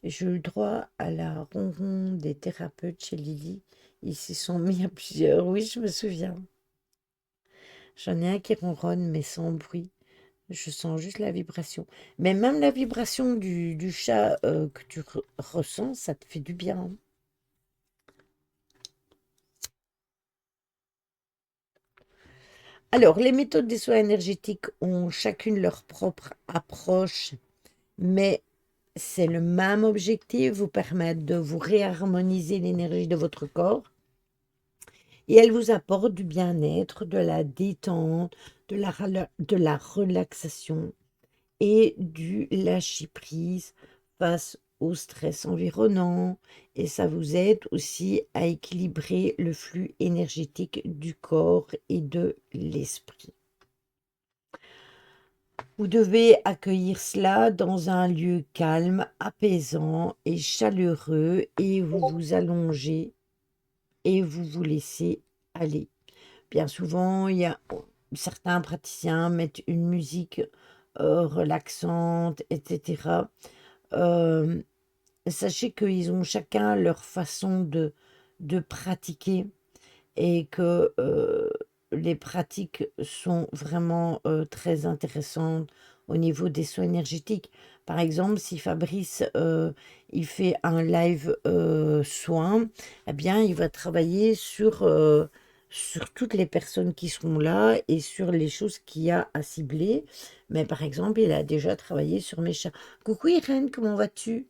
J'ai eu droit à la ronron des thérapeutes chez Lily. Ils s'y sont mis à plusieurs. Oui, je me souviens. J'en ai un qui ronronne, mais sans bruit. Je sens juste la vibration. Mais même la vibration du chat que tu ressens, ça te fait du bien, hein. Alors, les méthodes des soins énergétiques ont chacune leur propre approche, mais c'est le même objectif, vous permettre de vous réharmoniser l'énergie de votre corps. Et elle vous apporte du bien-être, de la détente, de la relaxation. et du lâcher-prise face au stress environnant. Et ça vous aide aussi à équilibrer le flux énergétique du corps et de l'esprit. Vous devez accueillir cela dans un lieu calme, apaisant et chaleureux et vous vous allongez et vous vous laissez aller. Bien souvent, certains praticiens mettent une musique relaxante, etc. Euh, Sachez qu'ils ont chacun leur façon de pratiquer et que les pratiques sont vraiment très intéressantes au niveau des soins énergétiques. Par exemple, si Fabrice il fait un live soin, eh bien, il va travailler sur toutes les personnes qui seront là et sur les choses qu'il y a à cibler. Mais par exemple, il a déjà travaillé sur mes chats. Coucou Irène, comment vas-tu?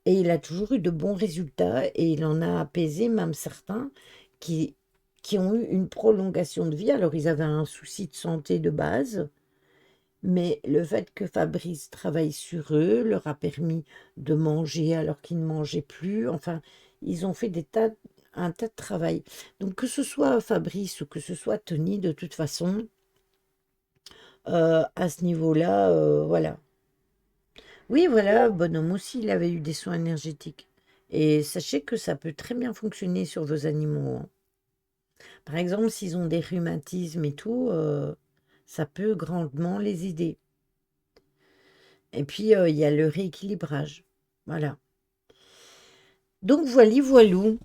Et il a toujours eu de bons résultats et il en a apaisé même certains qui, qui ont eu une prolongation de vie. Alors, ils avaient un souci de santé de base, mais le fait que Fabrice travaille sur eux leur a permis de manger alors qu'ils ne mangeaient plus. Enfin, ils ont fait un tas de travail. Donc, que ce soit Fabrice ou que ce soit Tony, de toute façon, à ce niveau-là, voilà. Oui, voilà, Bonhomme aussi, il avait eu des soins énergétiques. Et sachez que ça peut très bien fonctionner sur vos animaux, hein. Par exemple, s'ils ont des rhumatismes et tout, ça peut grandement les aider. Et puis, il y a le rééquilibrage. Voilà. Donc, voilou.